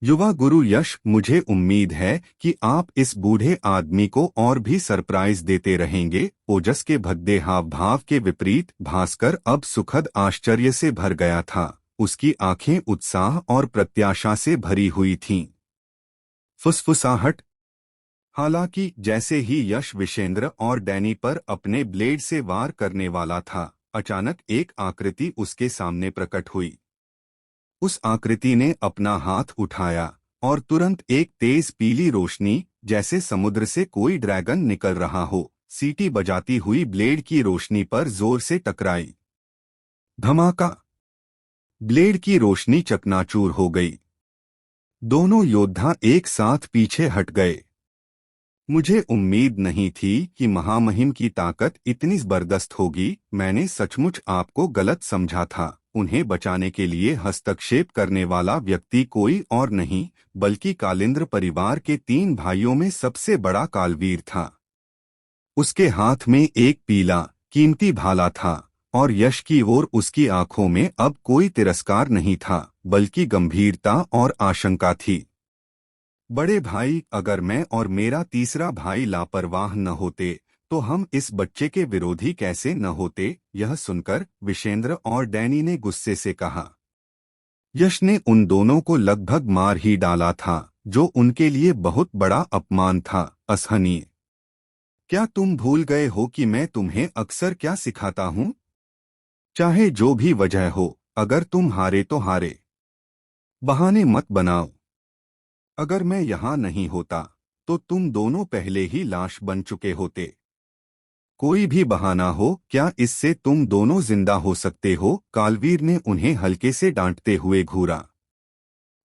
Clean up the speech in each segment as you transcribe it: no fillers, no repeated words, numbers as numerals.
युवा गुरु यश, मुझे उम्मीद है कि आप इस बूढ़े आदमी को और भी सरप्राइज देते रहेंगे। ओजस के भद्दे हाव भाव के विपरीत भास्कर अब सुखद आश्चर्य से भर गया था। उसकी आंखें उत्साह और प्रत्याशा से भरी हुई थीं। फुसफुसाहट। हालांकि जैसे ही यश विशेंद्र और डैनी पर अपने ब्लेड से वार करने वाला था, अचानक एक आकृति उसके सामने प्रकट हुई। उस आकृति ने अपना हाथ उठाया और तुरंत एक तेज पीली रोशनी, जैसे समुद्र से कोई ड्रैगन निकल रहा हो, सीटी बजाती हुई ब्लेड की रोशनी पर जोर से टकराई। धमाका। ब्लेड की रोशनी चकनाचूर हो गई। दोनों योद्धा एक साथ पीछे हट गए। मुझे उम्मीद नहीं थी कि महामहिम की ताकत इतनी जबरदस्त होगी। मैंने सचमुच आपको गलत समझा था। उन्हें बचाने के लिए हस्तक्षेप करने वाला व्यक्ति कोई और नहीं, बल्कि कालिंद्र परिवार के 3 भाइयों में सबसे बड़ा कालवीर था। उसके हाथ में एक पीला, कीमती भाला था और यश की ओर उसकी आंखों में अब कोई तिरस्कार नहीं था, बल्कि गंभीरता और आशंका थी। बड़े भाई, अगर मैं और मेरा तीसरा भाई लापरवाह न होते तो हम इस बच्चे के विरोधी कैसे न होते। यह सुनकर विशेंद्र और डैनी ने गुस्से से कहा। यश ने उन दोनों को लगभग मार ही डाला था, जो उनके लिए बहुत बड़ा अपमान था। असहनीय। क्या तुम भूल गए हो कि मैं तुम्हें अक्सर क्या सिखाता हूँ? चाहे जो भी वजह हो, अगर तुम हारे तो हारे। बहाने मत बनाओ। अगर मैं यहाँ नहीं होता तो तुम दोनों पहले ही लाश बन चुके होते। कोई भी बहाना हो, क्या इससे तुम दोनों जिंदा हो सकते हो? कालवीर ने उन्हें हल्के से डांटते हुए घूरा।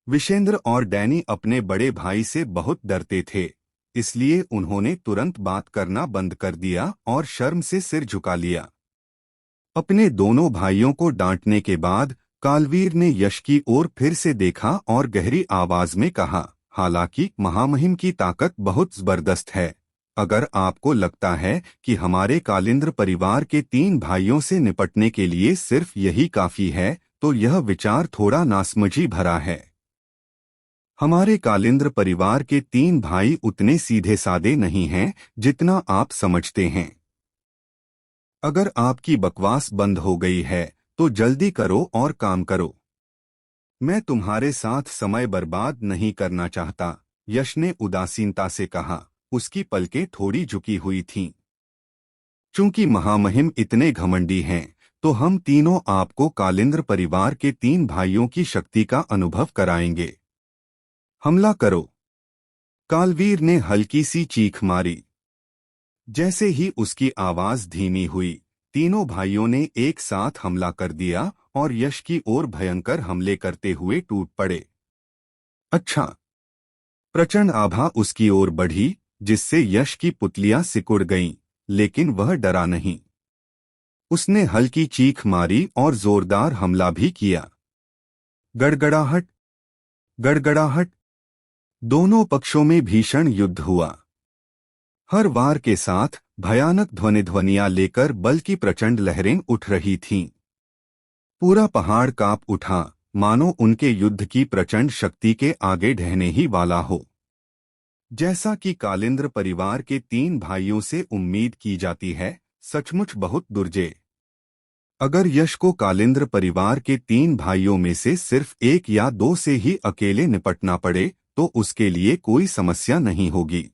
विशेंद्र और डैनी अपने बड़े भाई से बहुत डरते थे, इसलिए उन्होंने तुरंत बात करना बंद कर दिया और शर्म से सिर झुका लिया। अपने दोनों भाइयों को डांटने के बाद कालवीर ने यश की ओर फिर से देखा और गहरी आवाज में कहा, हालांकि महामहिम की ताकत बहुत जबरदस्त है, अगर आपको लगता है कि हमारे कालिंद्र परिवार के 3 भाइयों से निपटने के लिए सिर्फ यही काफी है, तो यह विचार थोड़ा नासमझी भरा है। हमारे कालिंद्र परिवार के 3 भाई उतने सीधे साधे नहीं हैं जितना आप समझते हैं। अगर आपकी बकवास बंद हो गई है तो जल्दी करो और काम करो। मैं तुम्हारे साथ समय बर्बाद नहीं करना चाहता, यश ने उदासीनता से कहा। उसकी पलकें थोड़ी झुकी हुई थीं। चूंकि महामहिम इतने घमंडी हैं, तो हम तीनों आपको कालिंद्र परिवार के 3 भाइयों की शक्ति का अनुभव कराएंगे। हमला करो। कालवीर ने हल्की सी चीख मारी। जैसे ही उसकी आवाज धीमी हुई, तीनों भाइयों ने एक साथ हमला कर दिया और यश की ओर भयंकर हमले करते हुए टूट पड़े। अच्छा। प्रचंड आभा उसकी ओर बढ़ी, जिससे यश की पुतलियां सिकुड़ गईं, लेकिन वह डरा नहीं। उसने हल्की चीख मारी और जोरदार हमला भी किया। गड़गड़ाहट। गड़गड़ाहट। दोनों पक्षों में भीषण युद्ध हुआ। हर वार के साथ भयानक ध्वनियां लेकर बल की प्रचंड लहरें उठ रही थीं। पूरा पहाड़ कांप उठा, मानो उनके युद्ध की प्रचंड शक्ति के आगे ढहने ही वाला हो। जैसा कि कालिंद्र परिवार के 3 भाइयों से उम्मीद की जाती है, सचमुच बहुत दुर्जेय। अगर यश को कालिंद्र परिवार के 3 भाइयों में से सिर्फ 1 या 2 से ही अकेले निपटना पड़े तो उसके लिए कोई समस्या नहीं होगी।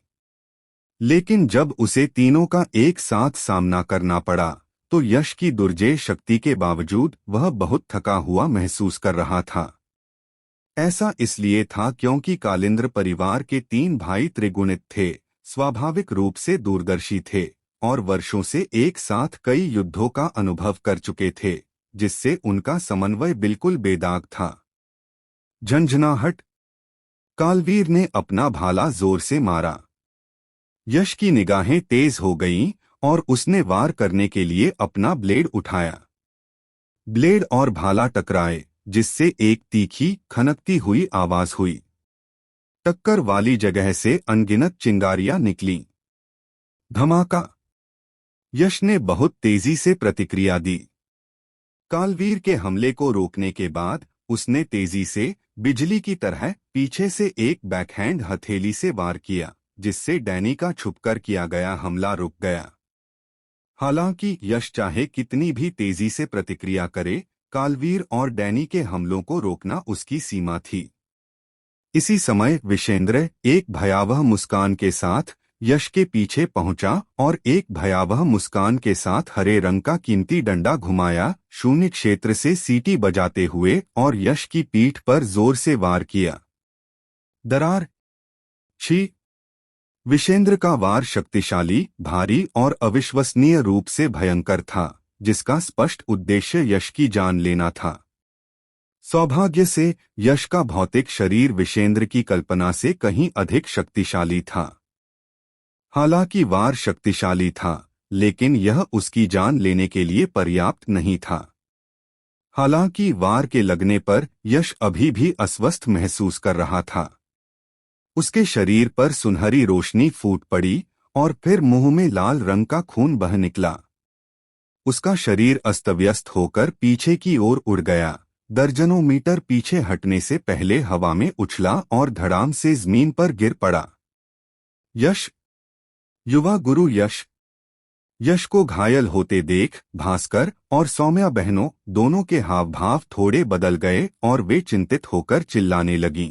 लेकिन जब उसे तीनों का एक साथ सामना करना पड़ा, तो यश की दुर्जेय शक्ति के बावजूद वह बहुत थका हुआ महसूस कर रहा था। ऐसा इसलिए था क्योंकि कालिंद्र परिवार के 3 भाई त्रिगुणित थे, स्वाभाविक रूप से दूरदर्शी थे और वर्षों से एक साथ कई युद्धों का अनुभव कर चुके थे, जिससे उनका समन्वय बिल्कुल बेदाग था। झंझनाहट। कालवीर ने अपना भाला जोर से मारा। यश की निगाहें तेज हो गईं और उसने वार करने के लिए अपना ब्लेड उठाया। ब्लेड और भाला टकराए, जिससे एक तीखी, खनकती हुई आवाज हुई। टक्कर वाली जगह से अनगिनत चिंगारियां निकलीं। धमाका। यश ने बहुत तेजी से प्रतिक्रिया दी। कालवीर के हमले को रोकने के बाद उसने तेजी से बिजली की तरह पीछे से एक बैकहैंड हथेली से वार किया, जिससे डैनी का छुपकर किया गया हमला रुक गया। हालांकि यश चाहे कितनी भी तेजी से प्रतिक्रिया करे, कालवीर और डैनी के हमलों को रोकना उसकी सीमा थी। इसी समय विशेंद्र एक भयावह मुस्कान के साथ यश के पीछे पहुंचा और एक भयावह मुस्कान के साथ हरे रंग का कीमती डंडा घुमाया, शून्य क्षेत्र से सीटी बजाते हुए, और यश की पीठ पर जोर से वार किया। दरार। छी। विशेंद्र का वार शक्तिशाली, भारी और अविश्वसनीय रूप से भयंकर था, जिसका स्पष्ट उद्देश्य यश की जान लेना था। सौभाग्य से यश का भौतिक शरीर विशेंद्र की कल्पना से कहीं अधिक शक्तिशाली था। हालांकि वार शक्तिशाली था, लेकिन यह उसकी जान लेने के लिए पर्याप्त नहीं था। हालांकि वार के लगने पर यश अभी भी अस्वस्थ महसूस कर रहा था। उसके शरीर पर सुनहरी रोशनी फूट पड़ी और फिर मुंह में लाल रंग का खून बह निकला। उसका शरीर अस्तव्यस्त होकर पीछे की ओर उड़ गया, दर्जनों मीटर पीछे हटने से पहले हवा में उछला और धड़ाम से जमीन पर गिर पड़ा। यश। युवा गुरु यश को घायल होते देख भास्कर और सौम्या बहनों दोनों के हाव भाव थोड़े बदल गए और वे चिंतित होकर चिल्लाने लगीं।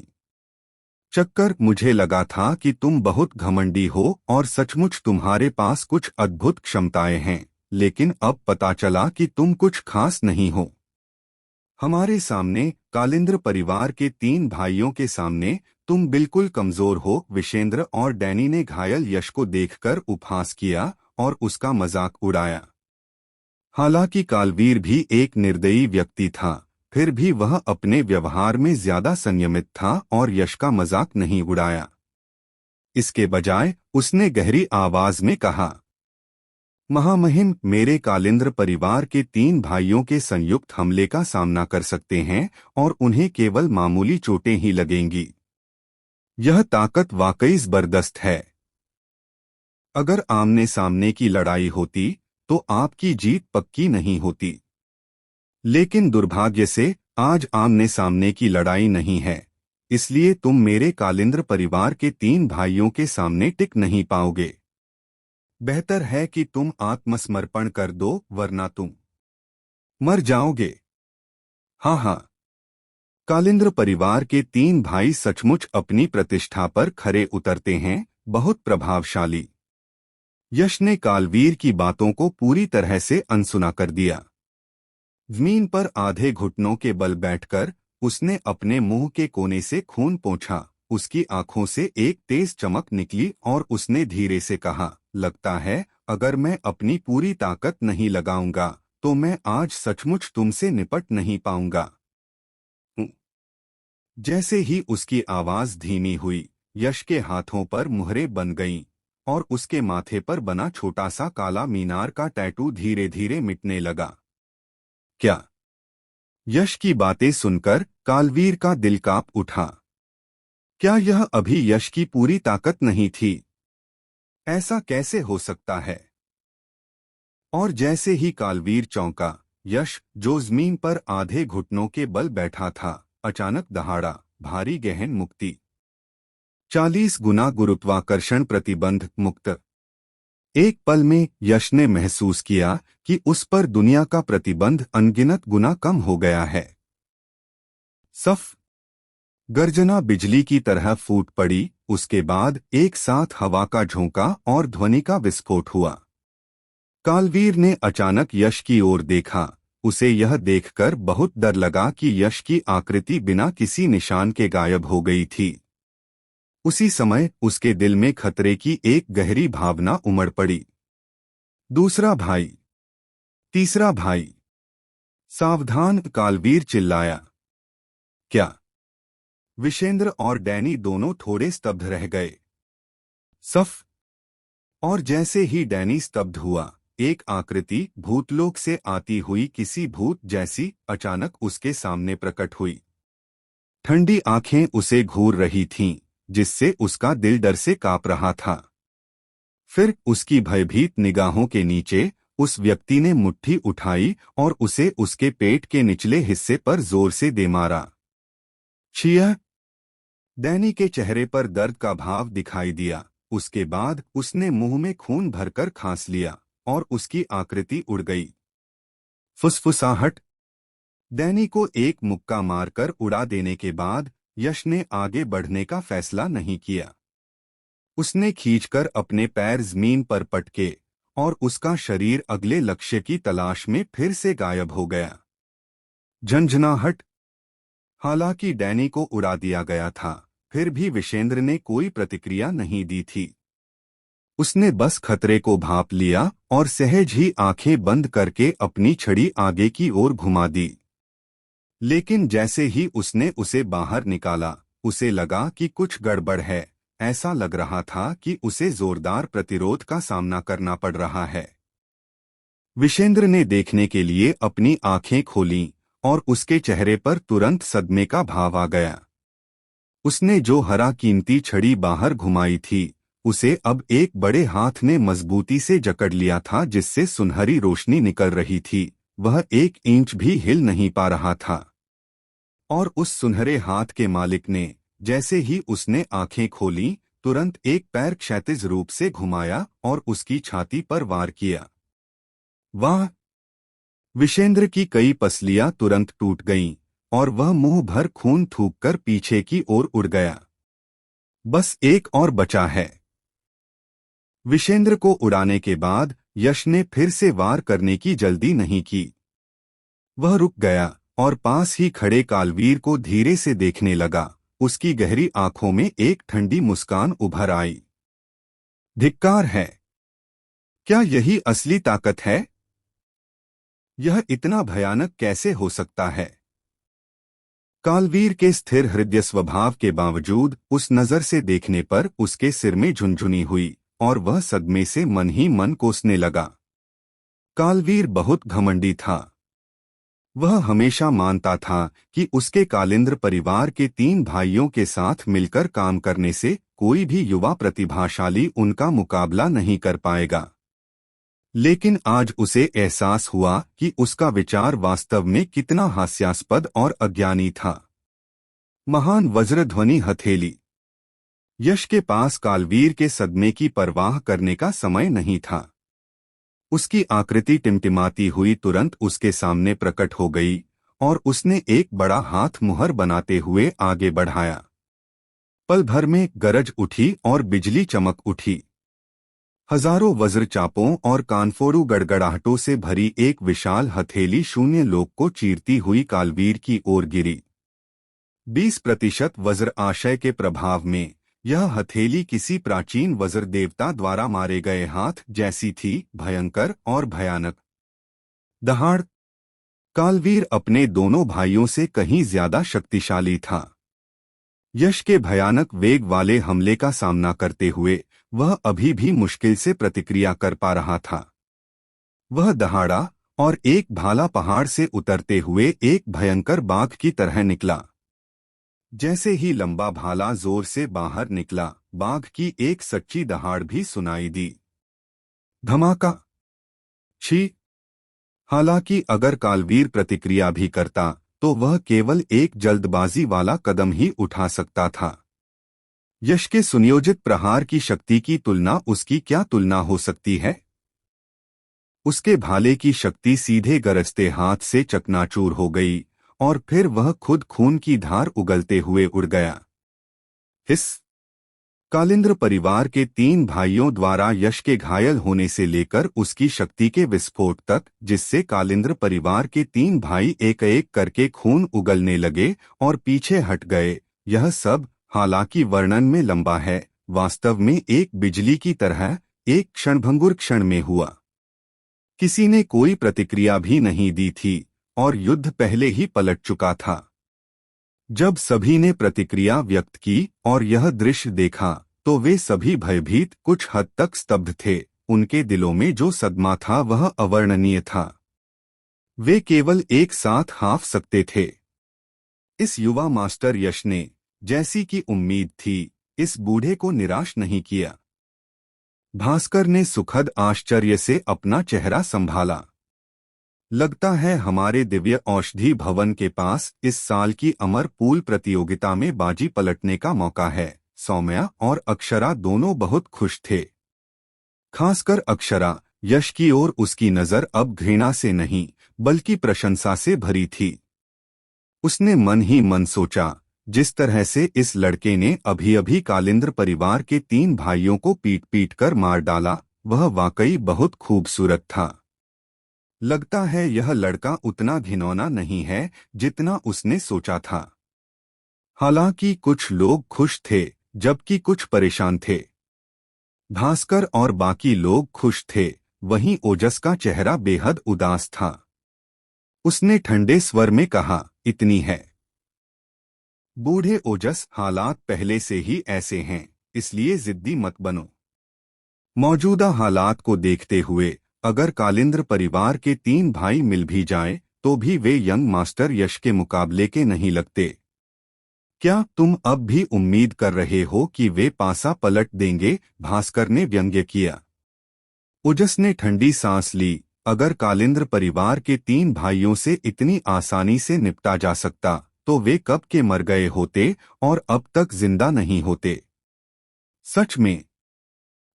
चक्कर, मुझे लगा था कि तुम बहुत घमंडी हो और सचमुच तुम्हारे पास कुछ अद्भुत क्षमताएं हैं, लेकिन अब पता चला कि तुम कुछ खास नहीं हो। हमारे सामने, कालिंद्र परिवार के 3 भाइयों के सामने तुम बिल्कुल कमजोर हो। विशेंद्र और डैनी ने घायल यश को देखकर उपहास किया और उसका मजाक उड़ाया। हालांकि कालवीर भी एक निर्दयी व्यक्ति था, फिर भी वह अपने व्यवहार में ज्यादा संयमित था और यश का मजाक नहीं उड़ाया। इसके बजाय उसने गहरी आवाज में कहा, महामहिम, मेरे कालिंद्र परिवार के 3 भाइयों के संयुक्त हमले का सामना कर सकते हैं और उन्हें केवल मामूली चोटें ही लगेंगी। यह ताकत वाकई जबरदस्त है। अगर आमने सामने की लड़ाई होती तो आपकी जीत पक्की नहीं होती, लेकिन दुर्भाग्य से आज आमने सामने की लड़ाई नहीं है, इसलिए तुम मेरे कालिंद्र परिवार के 3 भाइयों के सामने टिक नहीं पाओगे। बेहतर है कि तुम आत्मसमर्पण कर दो, वरना तुम मर जाओगे। हाँ हाँ। कालिंद्र परिवार के 3 भाई सचमुच अपनी प्रतिष्ठा पर खरे उतरते हैं, बहुत प्रभावशाली। यश ने कालवीर की बातों को पूरी तरह से अनसुना कर दिया। जमीन पर आधे घुटनों के बल बैठकर उसने अपने मुंह के कोने से खून पोंछा। उसकी आंखों से एक तेज चमक निकली और उसने धीरे से कहा, लगता है अगर मैं अपनी पूरी ताकत नहीं लगाऊंगा तो मैं आज सचमुच तुमसे निपट नहीं पाऊंगा। जैसे ही उसकी आवाज धीमी हुई, यश के हाथों पर मुहरें बन गईं और उसके माथे पर बना छोटा सा काला मीनार का टैटू धीरे धीरे मिटने लगा। क्या? यश की बातें सुनकर कालवीर का दिल कांप उठा। क्या यह अभी यश की पूरी ताकत नहीं थी? ऐसा कैसे हो सकता है? और जैसे ही कालवीर चौंका, यश, जो जमीन पर आधे घुटनों के बल बैठा था, अचानक दहाड़ा। भारी गहन मुक्ति। 40 गुना गुरुत्वाकर्षण प्रतिबंध मुक्त। एक पल में यश ने महसूस किया कि उस पर दुनिया का प्रतिबंध अनगिनत गुना कम हो गया है। सफ। गर्जना बिजली की तरह फूट पड़ी, उसके बाद एक साथ हवा का झोंका और ध्वनि का विस्फोट हुआ। कालवीर ने अचानक यश की ओर देखा। उसे यह देखकर बहुत डर लगा कि यश की आकृति बिना किसी निशान के गायब हो गई थी। उसी समय उसके दिल में खतरे की एक गहरी भावना उमड़ पड़ी। दूसरा भाई, तीसरा भाई, सावधान! कालवीर चिल्लाया। क्या? विशेंद्र और डैनी दोनों थोड़े स्तब्ध रह गए। सफ। और जैसे ही डैनी स्तब्ध हुआ, एक आकृति भूतलोक से आती हुई किसी भूत जैसी अचानक उसके सामने प्रकट हुई। ठंडी आंखें उसे घूर रही थीं, जिससे उसका दिल डर से कांप रहा था। फिर उसकी भयभीत निगाहों के नीचे उस व्यक्ति ने मुट्ठी उठाई और उसे उसके पेट के निचले हिस्से पर जोर से दे मारा। छिया! डैनी के चेहरे पर दर्द का भाव दिखाई दिया। उसके बाद उसने मुंह में खून भरकर खांस लिया और उसकी आकृति उड़ गई। फुसफुसाहट। डैनी को एक मुक्का मारकर उड़ा देने के बाद यश ने आगे बढ़ने का फैसला नहीं किया। उसने खींचकर अपने पैर जमीन पर पटके और उसका शरीर अगले लक्ष्य की तलाश में फिर से गायब हो गया। झंझनाहट। हालांकि डैनी को उड़ा दिया गया था, फिर भी विशेंद्र ने कोई प्रतिक्रिया नहीं दी थी। उसने बस खतरे को भांप लिया और सहज ही आंखें बंद करके अपनी छड़ी आगे की ओर घुमा दी। लेकिन जैसे ही उसने उसे बाहर निकाला, उसे लगा कि कुछ गड़बड़ है। ऐसा लग रहा था कि उसे जोरदार प्रतिरोध का सामना करना पड़ रहा है। विशेंद्र ने देखने के लिए अपनी आंखें खोलीं और उसके चेहरे पर तुरंत सदमे का भाव आ गया। उसने जो हरा कीमती छड़ी बाहर घुमाई थी, उसे अब एक बड़े हाथ ने मजबूती से जकड़ लिया था, जिससे सुनहरी रोशनी निकल रही थी। वह 1 इंच भी हिल नहीं पा रहा था। और उस सुनहरे हाथ के मालिक ने, जैसे ही उसने आंखें खोलीं, तुरंत एक पैर क्षैतिज रूप से घुमाया और उसकी छाती पर वार किया। वाह! विशेंद्र की कई पसलियां तुरंत टूट गईं और वह मुंह भर खून थूककर पीछे की ओर उड़ गया। बस एक और बचा है। विशेंद्र को उड़ाने के बाद यश ने फिर से वार करने की जल्दी नहीं की। वह रुक गया और पास ही खड़े कालवीर को धीरे से देखने लगा। उसकी गहरी आंखों में एक ठंडी मुस्कान उभर आई। धिक्कार है! क्या यही असली ताकत है? यह इतना भयानक कैसे हो सकता है? कालवीर के स्थिर हृदय स्वभाव के बावजूद उस नजर से देखने पर उसके सिर में झुनझुनी हुई और वह सदमे से मन ही मन कोसने लगा। कालवीर बहुत घमंडी था। वह हमेशा मानता था कि उसके कालिंद्र परिवार के 3 भाइयों के साथ मिलकर काम करने से कोई भी युवा प्रतिभाशाली उनका मुकाबला नहीं कर पाएगा। लेकिन आज उसे एहसास हुआ कि उसका विचार वास्तव में कितना हास्यास्पद और अज्ञानी था। महान वज्रध्वनि हथेली। यश के पास कालवीर के सदमे की परवाह करने का समय नहीं था। उसकी आकृति टिमटिमाती हुई तुरंत उसके सामने प्रकट हो गई और उसने एक बड़ा हाथ मुहर बनाते हुए आगे बढ़ाया। पल भर में गरज उठी और बिजली चमक उठी। हजारों वज्रचापों और कानफोड़ू गड़गड़ाहटों से भरी एक विशाल हथेली शून्य लोक को चीरती हुई कालवीर की ओर गिरी। 20% वज्र आशय के प्रभाव में यह हथेली किसी प्राचीन वज्र देवता द्वारा मारे गए हाथ जैसी थी, भयंकर और भयानक। दहाड़! कालवीर अपने दोनों भाइयों से कहीं ज्यादा शक्तिशाली था। यश के भयानक वेग वाले हमले का सामना करते हुए वह अभी भी मुश्किल से प्रतिक्रिया कर पा रहा था। वह दहाड़ा और एक भाला पहाड़ से उतरते हुए एक भयंकर बाघ की तरह निकला। जैसे ही लंबा भाला जोर से बाहर निकला, बाघ की एक सच्ची दहाड़ भी सुनाई दी। धमाका! छी! हालांकि अगर कालवीर प्रतिक्रिया भी करता तो वह केवल एक जल्दबाजी वाला कदम ही उठा सकता था। यश के सुनियोजित प्रहार की शक्ति की तुलना उसकी क्या तुलना हो सकती है? उसके भाले की शक्ति सीधे गरजते हाथ से चकनाचूर हो गई और फिर वह खुद खून की धार उगलते हुए उड़ गया। हिस! कालिंद्र परिवार के 3 भाइयों द्वारा यश के घायल होने से लेकर उसकी शक्ति के विस्फोट तक, जिससे कालिंद्र परिवार के 3 भाई एक एक करके खून उगलने लगे और पीछे हट गए, यह सब, हालांकि वर्णन में लंबा है, वास्तव में एक बिजली की तरह एक क्षणभंगुर क्षण में हुआ। किसी ने कोई प्रतिक्रिया भी नहीं दी थी और युद्ध पहले ही पलट चुका था। जब सभी ने प्रतिक्रिया व्यक्त की और यह दृश्य देखा तो वे सभी भयभीत, कुछ हद तक स्तब्ध थे। उनके दिलों में जो सदमा था वह अवर्णनीय था। वे केवल एक साथ हाँफ सकते थे। इस युवा मास्टर यश ने, जैसी कि उम्मीद थी, इस बूढ़े को निराश नहीं किया। भास्कर ने सुखद आश्चर्य से अपना चेहरा संभाला। लगता है हमारे दिव्य औषधि भवन के पास इस साल की अमर पूल प्रतियोगिता में बाजी पलटने का मौका है। सौम्या और अक्षरा दोनों बहुत खुश थे। खासकर अक्षरा, यश की ओर उसकी नजर अब घृणा से नहीं बल्कि प्रशंसा से भरी थी। उसने मन ही मन सोचा, जिस तरह से इस लड़के ने अभी अभी कालिंद्र परिवार के 3 भाइयों को पीट पीट कर मार डाला, वह वाकई बहुत खूबसूरत था। लगता है यह लड़का उतना घिनौना नहीं है जितना उसने सोचा था। हालांकि कुछ लोग खुश थे जबकि कुछ परेशान थे। भास्कर और बाकी लोग खुश थे, वहीं ओजस का चेहरा बेहद उदास था। उसने ठंडे स्वर में कहा, इतनी है। बूढ़े ओजस, हालात पहले से ही ऐसे हैं, इसलिए जिद्दी मत बनो। मौजूदा हालात को देखते हुए अगर कालिंद्र परिवार के 3 भाई मिल भी जाएं, तो भी वे यंग मास्टर यश के मुकाबले के नहीं लगते। क्या तुम अब भी उम्मीद कर रहे हो कि वे पासा पलट देंगे? भास्कर ने व्यंग्य किया। ओजस ने ठंडी सांस ली। अगर कालिंद्र परिवार के 3 भाइयों से इतनी आसानी से निपटा जा सकता, तो वे कब के मर गए होते और अब तक जिंदा नहीं होते। सच में,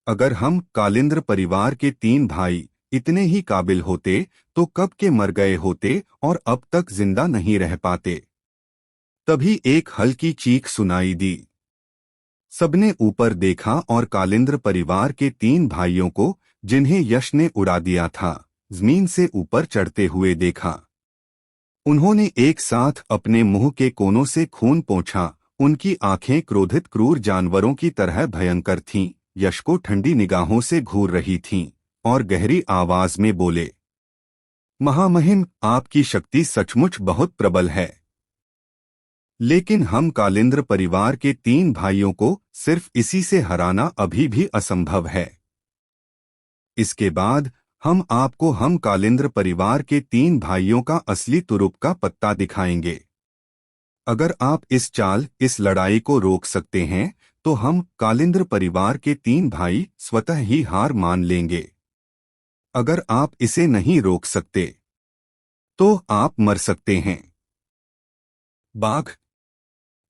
अगर हम कालिंद्र परिवार के 3 भाई इतने ही काबिल होते, तो कब के मर गए होते और अब तक जिंदा नहीं रह पाते। तभी एक हल्की चीख सुनाई दी। सबने ऊपर देखा और कालिंद्र परिवार के 3 भाइयों को, जिन्हें यश ने उड़ा दिया था, जमीन से ऊपर चढ़ते हुए देखा। उन्होंने एक साथ अपने मुंह के कोनों से खून पोंछा। उनकी आंखें क्रोधित क्रूर जानवरों की तरह भयंकर थीं। यश को ठंडी निगाहों से घूर रही थीं और गहरी आवाज में बोले, महामहिम, आपकी शक्ति सचमुच बहुत प्रबल है, लेकिन हम कालिंद्र परिवार के 3 भाइयों को सिर्फ इसी से हराना अभी भी असंभव है। इसके बाद हम कालिंद्र परिवार के 3 भाइयों का असली तुरुप का पत्ता दिखाएंगे। अगर आप इस लड़ाई को रोक सकते हैं, तो हम कालिंद्र परिवार के 3 भाई स्वतः ही हार मान लेंगे। अगर आप इसे नहीं रोक सकते, तो आप मर सकते हैं। बाघ,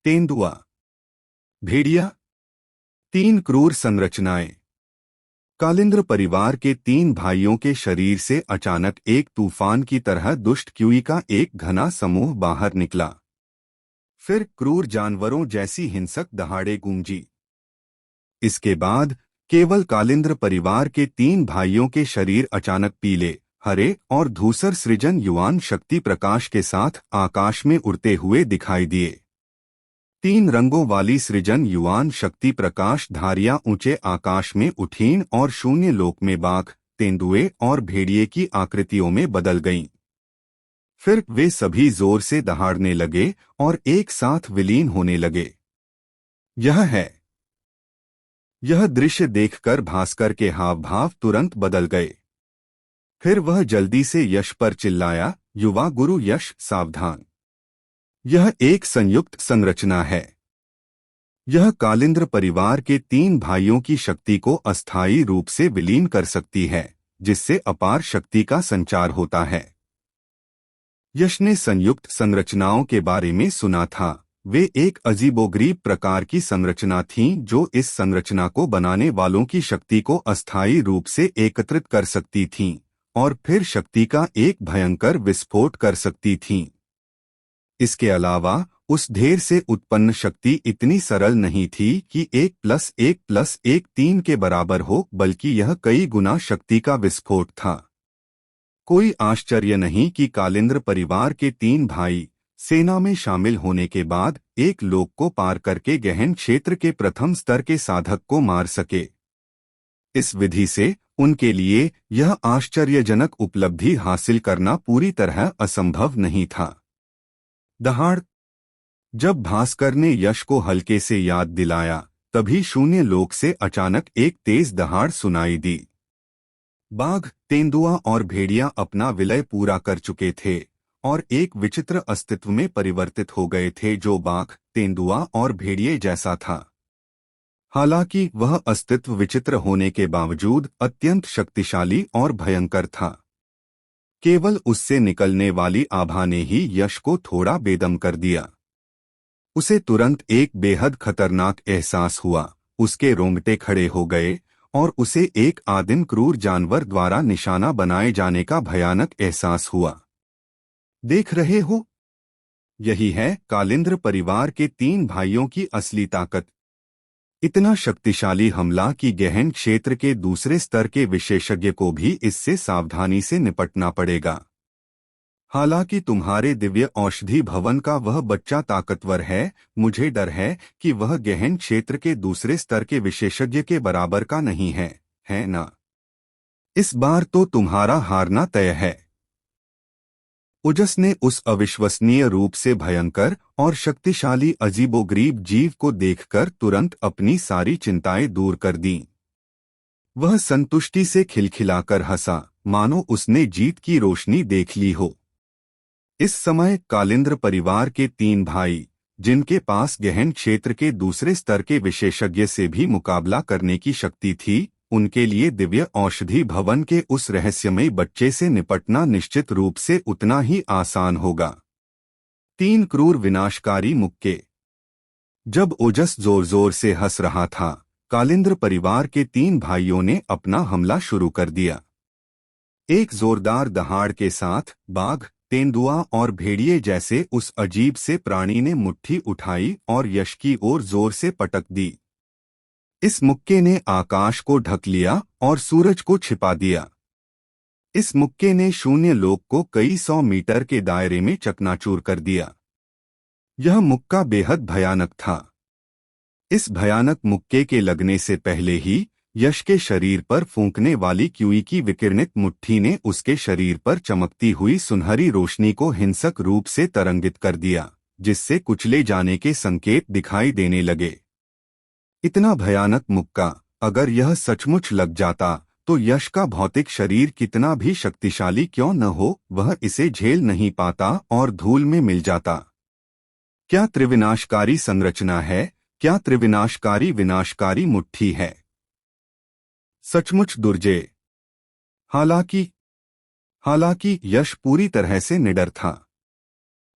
तेंदुआ, भेड़िया, 3 क्रूर संरचनाएं। कालिंद्र परिवार के 3 भाइयों के शरीर से अचानक एक तूफान की तरह दुष्ट कीड़ी का एक घना समूह बाहर निकला। फिर क्रूर जानवरों जैसी हिंसक दहाड़े गूंजी। इसके बाद केवल कालिंद्र परिवार के 3 भाइयों के शरीर अचानक पीले, हरे और धूसर सृजन युवान शक्ति प्रकाश के साथ आकाश में उड़ते हुए दिखाई दिए। 3 रंगों वाली सृजन युवान शक्ति प्रकाश धारियां ऊंचे आकाश में उठीं और शून्य लोक में बाघ, तेंदुए और भेड़िए की आकृतियों में बदल गईं। फिर वे सभी जोर से दहाड़ने लगे और एक साथ विलीन होने लगे। यह दृश्य देखकर भास्कर के हाव भाव तुरंत बदल गए। फिर वह जल्दी से यश पर चिल्लाया, युवा गुरु यश, सावधान! यह एक संयुक्त संरचना है। यह कालिंद्र परिवार के 3 भाइयों की शक्ति को अस्थायी रूप से विलीन कर सकती है, जिससे अपार शक्ति का संचार होता है। यश ने संयुक्त संरचनाओं के बारे में सुना था। वे एक अजीबोगरीब प्रकार की संरचना थीं जो इस संरचना को बनाने वालों की शक्ति को अस्थायी रूप से एकत्रित कर सकती थीं और फिर शक्ति का एक भयंकर विस्फोट कर सकती थीं। इसके अलावा उस ढेर से उत्पन्न शक्ति इतनी सरल नहीं थी कि 1+1+1 3 के बराबर हो, बल्कि यह कई गुना शक्ति का विस्फोट था। कोई आश्चर्य नहीं कि कालिंद्र परिवार के 3 भाई सेना में शामिल होने के बाद एक लोक को पार करके गहन क्षेत्र के प्रथम स्तर के साधक को मार सके। इस विधि से उनके लिए यह आश्चर्यजनक उपलब्धि हासिल करना पूरी तरह असंभव नहीं था। दहाड़! जब भास्कर ने यश को हल्के से याद दिलाया, तभी शून्य लोक से अचानक एक तेज दहाड़ सुनाई दी। बाघ, तेंदुआ और भेड़िया अपना विलय पूरा कर चुके थे और एक विचित्र अस्तित्व में परिवर्तित हो गए थे जो बाघ, तेंदुआ और भेड़िए जैसा था। हालांकि वह अस्तित्व विचित्र होने के बावजूद अत्यंत शक्तिशाली और भयंकर था। केवल उससे निकलने वाली आभा ने ही यश को थोड़ा बेदम कर दिया। उसे तुरंत एक बेहद खतरनाक एहसास हुआ, उसके रोंगटे खड़े हो गए और उसे एक आदिम क्रूर जानवर द्वारा निशाना बनाए जाने का भयानक एहसास हुआ। देख रहे हो, यही है कालिंद्र परिवार के 3 भाइयों की असली ताकत। इतना शक्तिशाली हमला कि गहन क्षेत्र के दूसरे स्तर के विशेषज्ञ को भी इससे सावधानी से निपटना पड़ेगा। हालांकि तुम्हारे दिव्य औषधि भवन का वह बच्चा ताकतवर है, मुझे डर है कि वह गहन क्षेत्र के दूसरे स्तर के विशेषज्ञ के बराबर का नहीं है ना? इस बार तो तुम्हारा हारना तय है। ओजस ने उस अविश्वसनीय रूप से भयंकर और शक्तिशाली अजीबोगरीब जीव को देखकर तुरंत अपनी सारी चिंताएं दूर कर दीं। वह संतुष्टि से खिलखिलाकर हंसा, मानो उसने जीत की रोशनी देख ली हो। इस समय कालिंद्र परिवार के 3 भाई, जिनके पास गहन क्षेत्र के दूसरे स्तर के विशेषज्ञ से भी मुकाबला करने की शक्ति थी, उनके लिए दिव्य औषधि भवन के उस रहस्यमयी बच्चे से निपटना निश्चित रूप से उतना ही आसान होगा। 3 क्रूर विनाशकारी मुक्के। जब ओजस जोर जोर से हंस रहा था, कालिंद्र परिवार के 3 भाइयों ने अपना हमला शुरू कर दिया। एक जोरदार दहाड़ के साथ बाघ, तेंदुआ और भेड़िए जैसे उस अजीब से प्राणी ने मुट्ठी उठाई और यश की ओर जोर से पटक दी। इस मुक्के ने आकाश को ढक लिया और सूरज को छिपा दिया। इस मुक्के ने शून्य लोक को कई 100 मीटर के दायरे में चकनाचूर कर दिया। यह मुक्का बेहद भयानक था। इस भयानक मुक्के के लगने से पहले ही यश के शरीर पर फूंकने वाली क्यूई की विकिरणित मुट्ठी ने उसके शरीर पर चमकती हुई सुनहरी रोशनी को हिंसक रूप से तरंगित कर दिया, जिससे कुचले जाने के संकेत दिखाई देने लगे। इतना भयानक मुक्का, अगर यह सचमुच लग जाता तो यश का भौतिक शरीर कितना भी शक्तिशाली क्यों न हो, वह इसे झेल नहीं पाता और धूल में मिल जाता। क्या त्रिविनाशकारी संरचना है, क्या त्रिविनाशकारी विनाशकारी मुट्ठी है। सचमुच दुर्जय। हालांकि यश पूरी तरह से निडर था।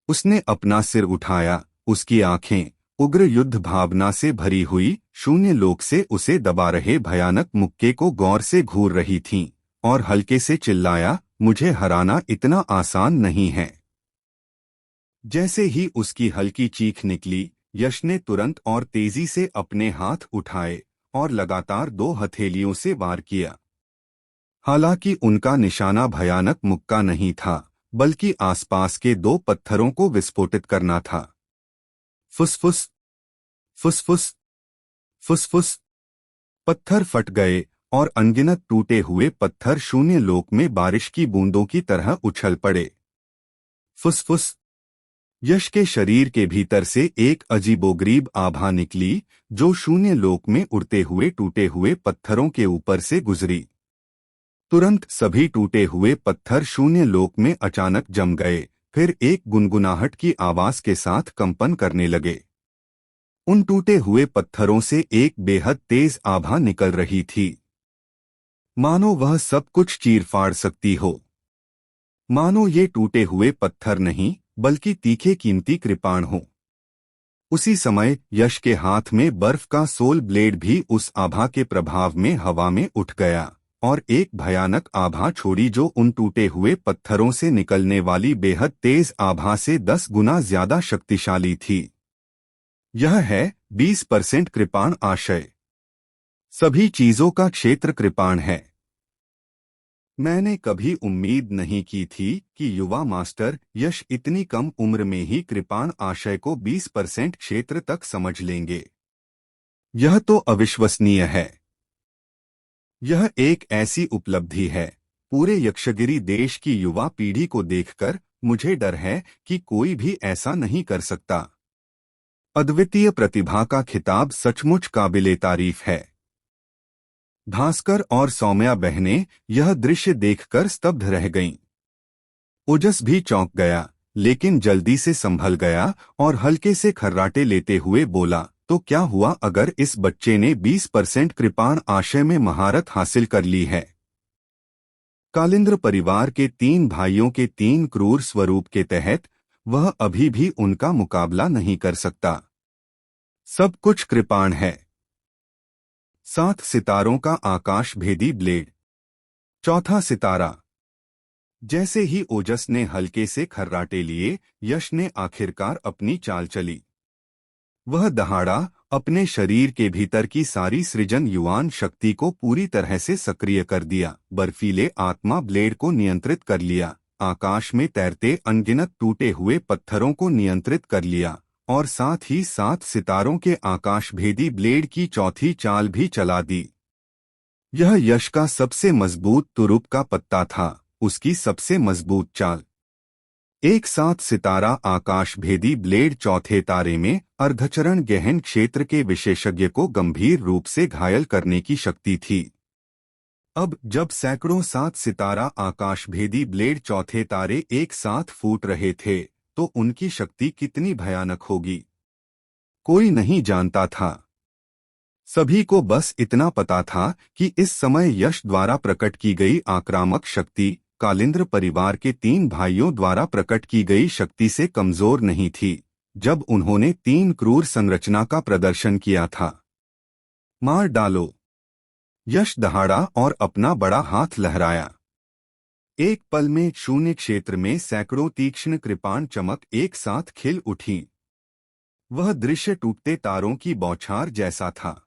उसने अपना सिर उठाया, उसकी आंखें उग्र युद्ध भावना से भरी हुई शून्य लोक से उसे दबा रहे भयानक मुक्के को गौर से घूर रही थीं, और हल्के से चिल्लाया, मुझे हराना इतना आसान नहीं है। जैसे ही उसकी हल्की चीख निकली, यश ने तुरंत और तेजी से अपने हाथ उठाए और लगातार 2 हथेलियों से वार किया। हालांकि उनका निशाना भयानक मुक्का नहीं था, बल्कि आसपास के 2 पत्थरों को विस्फोटित करना था। फुसफुस, फुसफुस, फुसफुस। पत्थर फट गए और अनगिनत टूटे हुए पत्थर शून्य लोक में बारिश की बूंदों की तरह उछल पड़े। फुसफुस। यश के शरीर के भीतर से एक अजीबोगरीब आभा निकली, जो शून्य लोक में उड़ते हुए टूटे हुए पत्थरों के ऊपर से गुजरी। तुरंत सभी टूटे हुए पत्थर शून्य लोक में अचानक जम गए, फिर एक गुनगुनाहट की आवाज के साथ कंपन करने लगे। उन टूटे हुए पत्थरों से एक बेहद तेज आभा निकल रही थी, मानो वह सब कुछ चीर-फाड़ सकती हो। मानो ये टूटे हुए पत्थर नहीं, बल्कि तीखे कीमती कृपाण हो। उसी समय यश के हाथ में बर्फ का सोल ब्लेड भी उस आभा के प्रभाव में हवा में उठ गया और एक भयानक आभा छोड़ी, जो उन टूटे हुए पत्थरों से निकलने वाली बेहद तेज आभा से 10 गुना ज्यादा शक्तिशाली थी। यह है 20% कृपाण आशय। सभी चीजों का क्षेत्र कृपाण है। मैंने कभी उम्मीद नहीं की थी कि युवा मास्टर यश इतनी कम उम्र में ही कृपाण आशय को 20% क्षेत्र तक समझ लेंगे। यह तो अविश्वसनीय है। यह एक ऐसी उपलब्धि है, पूरे यक्षगिरी देश की युवा पीढ़ी को देखकर मुझे डर है कि कोई भी ऐसा नहीं कर सकता। अद्वितीय प्रतिभा का खिताब सचमुच काबिले तारीफ है। भास्कर और सौम्या बहनें यह दृश्य देखकर स्तब्ध रह गईं। ओजस भी चौंक गया, लेकिन जल्दी से संभल गया और हल्के से खर्राटे लेते हुए बोला, तो क्या हुआ अगर इस बच्चे ने 20% कृपाण आशय में महारत हासिल कर ली है? कालिंद्र परिवार के 3 भाइयों के 3 क्रूर स्वरूप के तहत वह अभी भी उनका मुकाबला नहीं कर सकता। सब कुछ कृपाण है। 7 सितारों का आकाश भेदी ब्लेड। चौथा सितारा। जैसे ही ओजस ने हल्के से खर्राटे लिए, यश ने आखिरकार अपनी चाल चली। वह दहाड़ा अपने शरीर के भीतर की सारी सृजन युवान शक्ति को पूरी तरह से सक्रिय कर दिया। बर्फीले आत्मा ब्लेड को नियंत्रित कर लिया, आकाश में तैरते अनगिनत टूटे हुए पत्थरों को नियंत्रित कर लिया और साथ ही 7 सितारों के आकाशभेदी ब्लेड की चौथी चाल भी चला दी। यह यश का सबसे मजबूत तुरुप का पत्ता था, उसकी सबसे मजबूत चाल। एक 7 सितारा आकाशभेदी ब्लेड चौथे तारे में अर्धचरण गहन क्षेत्र के विशेषज्ञ को गंभीर रूप से घायल करने की शक्ति थी। अब जब सैकड़ों 7 सितारा आकाशभेदी ब्लेड चौथे तारे एक साथ फूट रहे थे, तो उनकी शक्ति कितनी भयानक होगी, कोई नहीं जानता था। सभी को बस इतना पता था कि इस समय यश द्वारा प्रकट की गई आक्रामक शक्ति कालिंद्र परिवार के 3 भाइयों द्वारा प्रकट की गई शक्ति से कमजोर नहीं थी। जब उन्होंने 3 क्रूर संरचना का प्रदर्शन किया था। मार डालो! यश दहाड़ा और अपना बड़ा हाथ लहराया। एक पल में शून्य क्षेत्र में सैकड़ों तीक्ष्ण कृपाण चमक एक साथ खिल उठी। वह दृश्य टूटते तारों की बौछार जैसा था।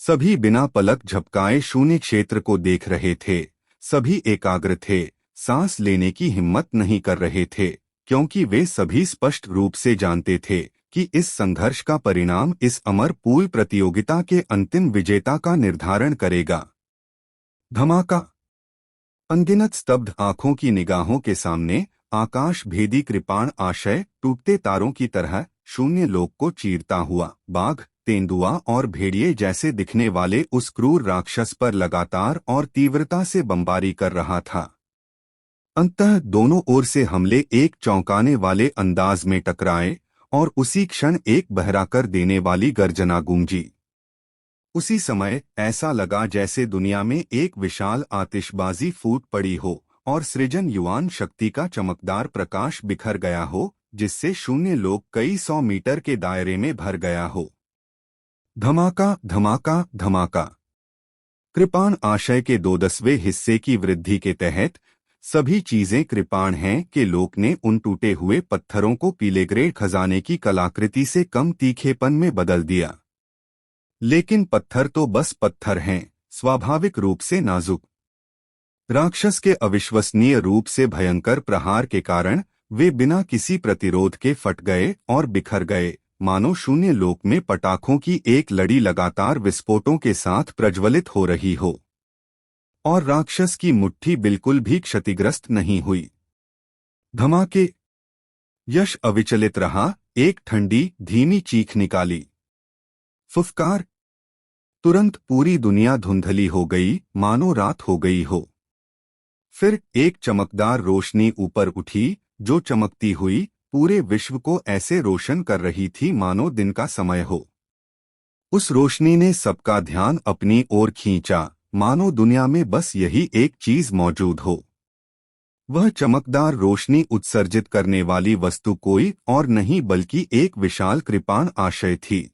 सभी बिना पलक झपकाए शून्य क्षेत्र को देख रहे थे। सभी एकाग्र थे, सांस लेने की हिम्मत नहीं कर रहे थे, क्योंकि वे सभी स्पष्ट रूप से जानते थे कि इस संघर्ष का परिणाम इस अमर पूल प्रतियोगिता के अंतिम विजेता का निर्धारण करेगा। धमाका! अनगिनत स्तब्ध आंखों की निगाहों के सामने आकाश भेदी कृपाण आशय टूटते तारों की तरह शून्य लोक को चीरता हुआ बाघ, तेंदुआ और भेड़िए जैसे दिखने वाले उस क्रूर राक्षस पर लगातार और तीव्रता से बमबारी कर रहा था। अंततः दोनों ओर से हमले एक चौंकाने वाले अंदाज में टकराए और उसी क्षण एक बहरा कर देने वाली गर्जना गूंजी। उसी समय ऐसा लगा जैसे दुनिया में एक विशाल आतिशबाजी फूट पड़ी हो और सृजन युवान शक्ति का चमकदार प्रकाश बिखर गया हो, जिससे शून्य लोक कई 100 मीटर के दायरे में भर गया हो। धमाका धमाका धमाका! कृपाण आशय के 2/10वें हिस्से की वृद्धि के तहत सभी चीजें कृपाण हैं के लोक ने उन टूटे हुए पत्थरों को पीले ग्रेड खजाने की कलाकृति से कम तीखेपन में बदल दिया। लेकिन पत्थर तो बस पत्थर हैं, स्वाभाविक रूप से नाजुक। राक्षस के अविश्वसनीय रूप से भयंकर प्रहार के कारण वे बिना किसी प्रतिरोध के फट गए और बिखर गए, मानो शून्य लोक में पटाखों की एक लड़ी लगातार विस्फोटों के साथ प्रज्वलित हो रही हो। और राक्षस की मुट्ठी बिल्कुल भी क्षतिग्रस्त नहीं हुई। धमाके! यश अविचलित रहा, एक ठंडी धीमी चीख निकाली। फुफकार! तुरंत पूरी दुनिया धुंधली हो गई, मानो रात हो गई हो। फिर एक चमकदार रोशनी ऊपर उठी, जो चमकती हुई पूरे विश्व को ऐसे रोशन कर रही थी मानो दिन का समय हो। उस रोशनी ने सबका ध्यान अपनी ओर खींचा, मानो दुनिया में बस यही एक चीज मौजूद हो। वह चमकदार रोशनी उत्सर्जित करने वाली वस्तु कोई और नहीं बल्कि एक विशाल कृपाण आशय थी।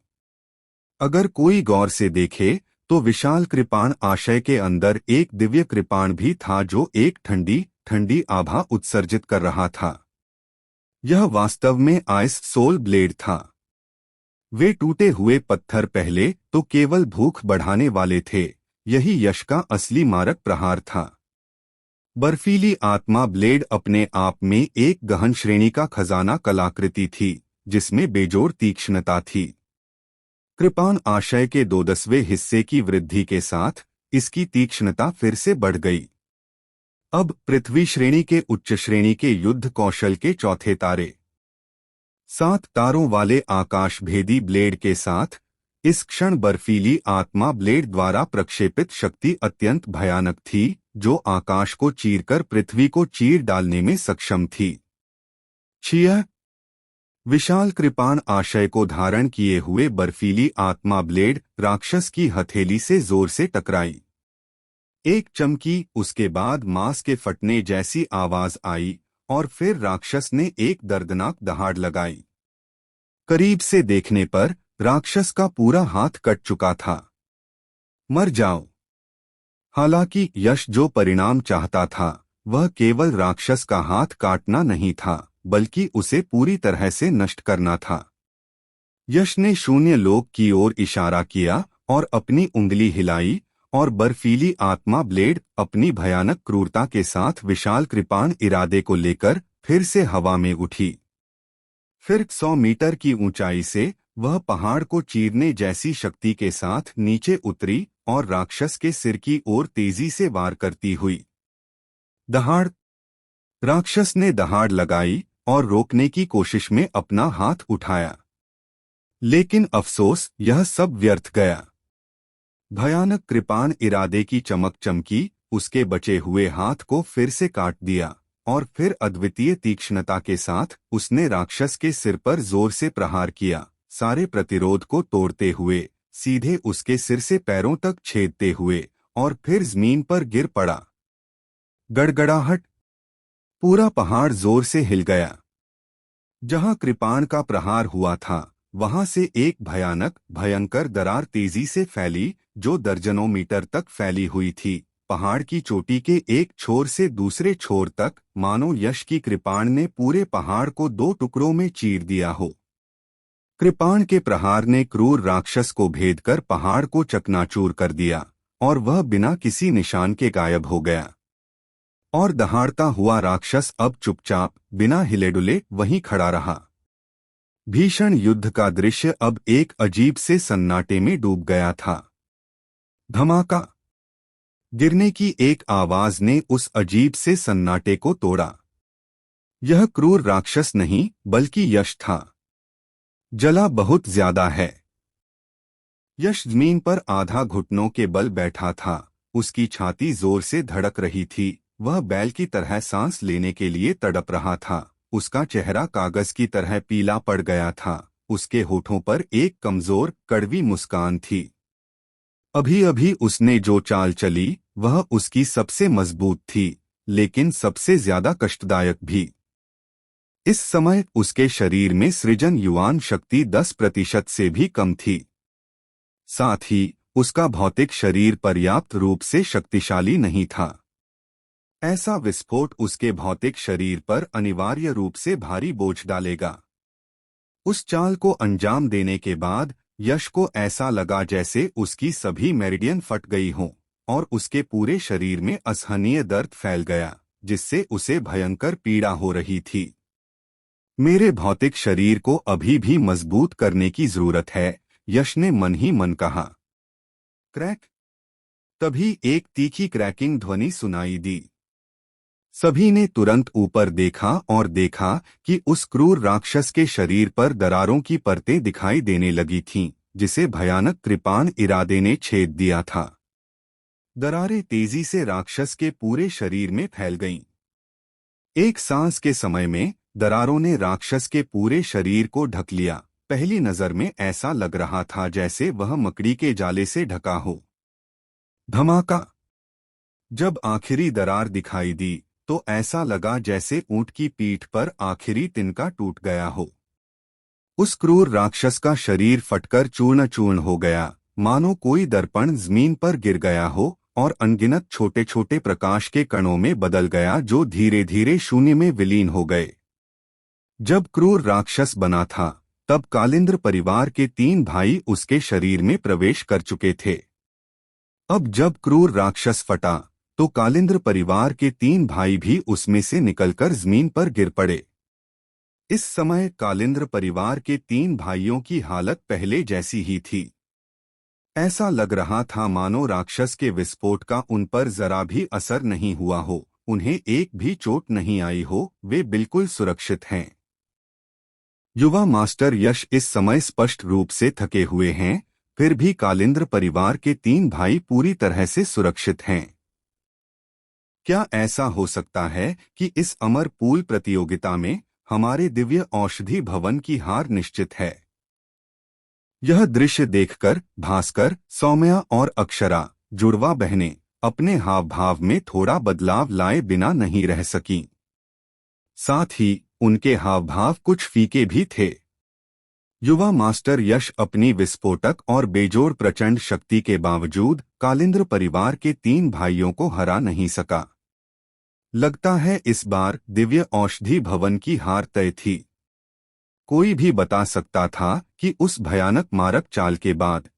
अगर कोई गौर से देखे तो विशाल कृपाण आशय के अंदर एक दिव्य कृपाण भी था जो एक ठंडी ठंडी आभा उत्सर्जित कर रहा था। यह वास्तव में आइस सोल ब्लेड था। वे टूटे हुए पत्थर पहले तो केवल भूख बढ़ाने वाले थे, यही यश का असली मारक प्रहार था। बर्फीली आत्मा ब्लेड अपने आप में एक गहन श्रेणी का खजाना कलाकृति थी, जिसमें बेजोड़ तीक्ष्णता थी। कृपाण आशय के 2/10वें हिस्से की वृद्धि के साथ इसकी तीक्ष्णता फिर से बढ़ गई। अब पृथ्वी श्रेणी के उच्च श्रेणी के युद्ध कौशल के चौथे तारे 7 तारों वाले आकाशभेदी ब्लेड के साथ इस क्षण बर्फीली आत्मा ब्लेड द्वारा प्रक्षेपित शक्ति अत्यंत भयानक थी, जो आकाश को चीरकर पृथ्वी को चीर डालने में सक्षम थी। छिया! विशाल कृपाण आशय को धारण किए हुए बर्फीली आत्मा ब्लेड राक्षस की हथेली से जोर से टकराई। एक चमकी, उसके बाद मांस के फटने जैसी आवाज आई और फिर राक्षस ने एक दर्दनाक दहाड़ लगाई। करीब से देखने पर राक्षस का पूरा हाथ कट चुका था। मर जाओ। हालांकि यश जो परिणाम चाहता था वह केवल राक्षस का हाथ काटना नहीं था, बल्कि उसे पूरी तरह से नष्ट करना था। यश ने शून्य लोक की ओर इशारा किया और अपनी उंगली हिलाई और बर्फीली आत्मा ब्लेड अपनी भयानक क्रूरता के साथ विशाल कृपाण इरादे को लेकर फिर से हवा में उठी। फिर 100 मीटर की ऊंचाई से वह पहाड़ को चीरने जैसी शक्ति के साथ नीचे उतरी और राक्षस के सिर की ओर तेजी से वार करती हुई। दहाड़। राक्षस ने दहाड़ लगाई और रोकने की कोशिश में अपना हाथ उठाया, लेकिन अफसोस, यह सब व्यर्थ गया। भयानक कृपाण इरादे की चमक चमकी, उसके बचे हुए हाथ को फिर से काट दिया और फिर अद्वितीय तीक्ष्णता के साथ उसने राक्षस के सिर पर जोर से प्रहार किया, सारे प्रतिरोध को तोड़ते हुए, सीधे उसके सिर से पैरों तक छेदते हुए, और फिर जमीन पर गिर पड़ा। गड़गड़ाहट। पूरा पहाड़ जोर से हिल गया। जहां कृपाण का प्रहार हुआ था वहां से एक भयानक भयंकर दरार तेजी से फैली, जो दर्जनों मीटर तक फैली हुई थी, पहाड़ की चोटी के एक छोर से दूसरे छोर तक, मानो यश की कृपाण ने पूरे पहाड़ को 2 टुकड़ों में चीर दिया हो। कृपाण के प्रहार ने क्रूर राक्षस को भेदकर पहाड़ को चकनाचूर कर दिया और वह बिना किसी निशान के गायब हो गया। और दहाड़ता हुआ राक्षस अब चुपचाप बिना हिलेडुले वहीं खड़ा रहा। भीषण युद्ध का दृश्य अब एक अजीब से सन्नाटे में डूब गया था। धमाका। गिरने की एक आवाज ने उस अजीब से सन्नाटे को तोड़ा। यह क्रूर राक्षस नहीं बल्कि यश था। जला बहुत ज्यादा है। यश जमीन पर आधा घुटनों के बल बैठा था, उसकी छाती जोर से धड़क रही थी, वह बैल की तरह सांस लेने के लिए तड़प रहा था। उसका चेहरा कागज की तरह पीला पड़ गया था, उसके होठों पर एक कमजोर कड़वी मुस्कान थी। अभी अभी उसने जो चाल चली वह उसकी सबसे मजबूत थी, लेकिन सबसे ज्यादा कष्टदायक भी। इस समय उसके शरीर में सृजन युवान शक्ति 10% से भी कम थी। साथ ही उसका भौतिक शरीर पर्याप्त रूप से शक्तिशाली नहीं था। ऐसा विस्फोट उसके भौतिक शरीर पर अनिवार्य रूप से भारी बोझ डालेगा। उस चाल को अंजाम देने के बाद यश को ऐसा लगा जैसे उसकी सभी मेरिडियन फट गई हों और उसके पूरे शरीर में असहनीय दर्द फैल गया, जिससे उसे भयंकर पीड़ा हो रही थी। मेरे भौतिक शरीर को अभी भी मजबूत करने की जरूरत है, यश ने मन ही मन कहा। क्रैक। तभी एक तीखी क्रैकिंग ध्वनि सुनाई दी। सभी ने तुरंत ऊपर देखा और देखा कि उस क्रूर राक्षस के शरीर पर दरारों की परतें दिखाई देने लगी थीं, जिसे भयानक कृपाण इरादे ने छेद दिया था। दरारें तेजी से राक्षस के पूरे शरीर में फैल गईं। एक सांस के समय में दरारों ने राक्षस के पूरे शरीर को ढक लिया। पहली नजर में ऐसा लग रहा था जैसे वह मकड़ी के जाले से ढका हो। धमाका। जब आखिरी दरार दिखाई दी तो ऐसा लगा जैसे ऊंट की पीठ पर आखिरी तिनका टूट गया हो। उस क्रूर राक्षस का शरीर फटकर चूर्ण चूर्ण हो गया, मानो कोई दर्पण जमीन पर गिर गया हो और अनगिनत छोटे छोटे प्रकाश के कणों में बदल गया, जो धीरे धीरे शून्य में विलीन हो गए। जब क्रूर राक्षस बना था तब कालिंद्र परिवार के 3 भाई उसके शरीर में प्रवेश कर चुके थे। अब जब क्रूर राक्षस फटा तो कालिंद्र परिवार के 3 भाई भी उसमें से निकलकर जमीन पर गिर पड़े। इस समय कालिंद्र परिवार के 3 भाइयों की हालत पहले जैसी ही थी। ऐसा लग रहा था मानो राक्षस के विस्फोट का उन पर जरा भी असर नहीं हुआ हो, उन्हें एक भी चोट नहीं आई हो, वे बिल्कुल सुरक्षित हैं। युवा मास्टर यश इस समय स्पष्ट रूप से थके हुए हैं, फिर भी कालिंद्र परिवार के 3 भाई पूरी तरह से सुरक्षित हैं। क्या ऐसा हो सकता है कि इस अमर पूल प्रतियोगिता में हमारे दिव्य औषधि भवन की हार निश्चित है। यह दृश्य देखकर भास्कर, सौम्या और अक्षरा, जुड़वा बहनें, अपने हाव भाव में थोड़ा बदलाव लाए बिना नहीं रह सकीं। साथ ही उनके हाव भाव कुछ फीके भी थे। युवा मास्टर यश अपनी विस्फोटक और बेजोड़ प्रचंड शक्ति के बावजूद कालिंद्र परिवार के 3 भाइयों को हरा नहीं सका। लगता है इस बार दिव्य औषधि भवन की हार तय थी। कोई भी बता सकता था कि उस भयानक मारक चाल के बाद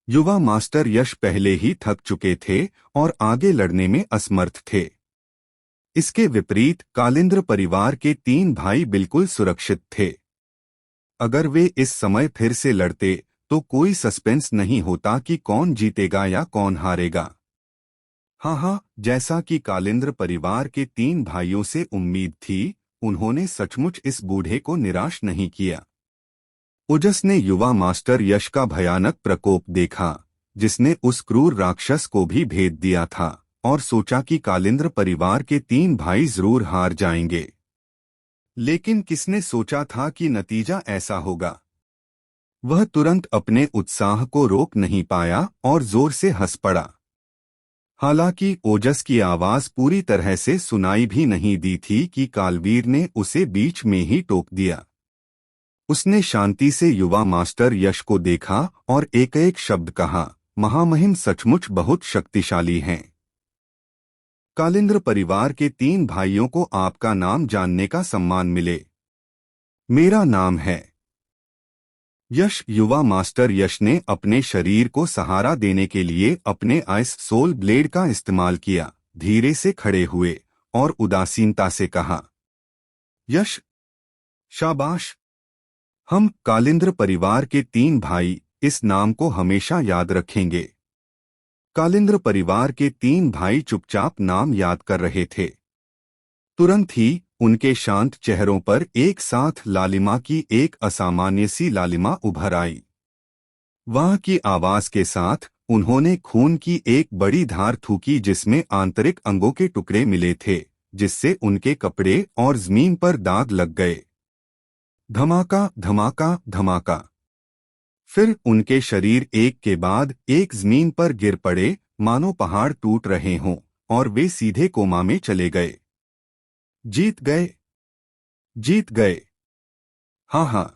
युवा मास्टर यश पहले ही थक चुके थे और आगे लड़ने में असमर्थ थे। इसके विपरीत कालिंद्र परिवार के 3 भाई बिल्कुल सुरक्षित थे। अगर वे इस समय फिर से लड़ते तो कोई सस्पेंस नहीं होता कि कौन जीतेगा या कौन हारेगा। हाँ, जैसा कि कालिंद्र परिवार के 3 भाइयों से उम्मीद थी, उन्होंने सचमुच इस बूढ़े को निराश नहीं किया। ओजस ने युवा मास्टर यश का भयानक प्रकोप देखा, जिसने उस क्रूर राक्षस को भी भेद दिया था, और सोचा कि कालिंद्र परिवार के 3 भाई जरूर हार जाएंगे। लेकिन किसने सोचा था कि नतीजा ऐसा होगा। वह तुरंत अपने उत्साह को रोक नहीं पाया और जोर से हंस पड़ा। हालांकि ओजस की आवाज पूरी तरह से सुनाई भी नहीं दी थी कि कालवीर ने उसे बीच में ही टोक दिया। उसने शांति से युवा मास्टर यश को देखा और एक एक शब्द कहा, महामहिम सचमुच बहुत शक्तिशाली हैं। कालिंद्र परिवार के 3 भाइयों को आपका नाम जानने का सम्मान मिले। मेरा नाम है यश। युवा मास्टर यश ने अपने शरीर को सहारा देने के लिए अपने आइस सोल ब्लेड का इस्तेमाल किया, धीरे से खड़े हुए और उदासीनता से कहा, यश, शाबाश। हम कालिंद्र परिवार के 3 भाई इस नाम को हमेशा याद रखेंगे। कालिंद्र परिवार के 3 भाई चुपचाप नाम याद कर रहे थे। तुरंत ही उनके शांत चेहरों पर एक साथ लालिमा की एक असामान्य सी लालिमा उभर आई। वह की आवाज के साथ उन्होंने खून की एक बड़ी धार थूकी, जिसमें आंतरिक अंगों के टुकड़े मिले थे, जिससे उनके कपड़े और जमीन पर दाग लग गए। धमाका धमाका धमाका। फिर उनके शरीर एक के बाद एक जमीन पर गिर पड़े, मानो पहाड़ टूट रहे हों, और वे सीधे कोमा में चले गए। जीत गए, जीत गए। हाँ।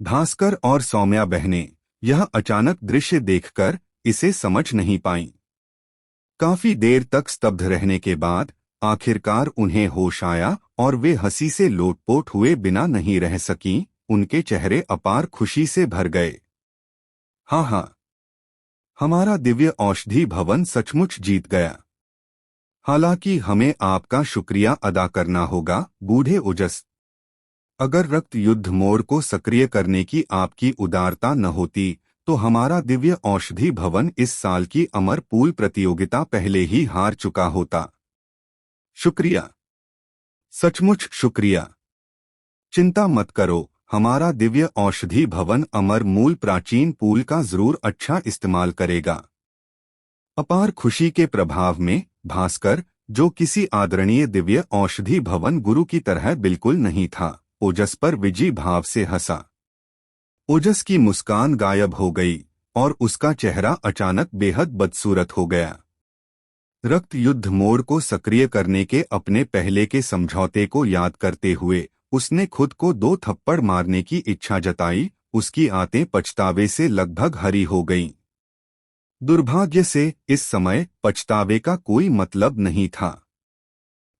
भास्कर और सौम्या बहनें यह अचानक दृश्य देखकर इसे समझ नहीं पाईं। काफी देर तक स्तब्ध रहने के बाद आखिरकार उन्हें होश आया और वे हंसी से लोटपोट हुए बिना नहीं रह सकीं। उनके चेहरे अपार खुशी से भर गए। हाँ, हमारा दिव्य औषधि भवन सचमुच जीत गया। हालांकि हमें आपका शुक्रिया अदा करना होगा, बूढ़े ओजस। अगर रक्त युद्ध मोड़ को सक्रिय करने की आपकी उदारता न होती तो हमारा दिव्य औषधि भवन इस साल की अमर पूल प्रतियोगिता पहले ही हार चुका होता। शुक्रिया, सचमुच शुक्रिया। चिंता मत करो, हमारा दिव्य औषधि भवन अमर मूल प्राचीन पूल का जरूर अच्छा इस्तेमाल करेगा। अपार खुशी के प्रभाव में भास्कर, जो किसी आदरणीय दिव्य औषधि भवन गुरु की तरह बिल्कुल नहीं था, ओजस पर विजयी भाव से हंसा। ओजस की मुस्कान गायब हो गई और उसका चेहरा अचानक बेहद बदसूरत हो गया। रक्त युद्ध मोड़ को सक्रिय करने के अपने पहले के समझौते को याद करते हुए उसने खुद को 2 थप्पड़ मारने की इच्छा जताई। उसकी आंतें पछतावे से लगभग हरी हो गईं। दुर्भाग्य से इस समय पछतावे का कोई मतलब नहीं था।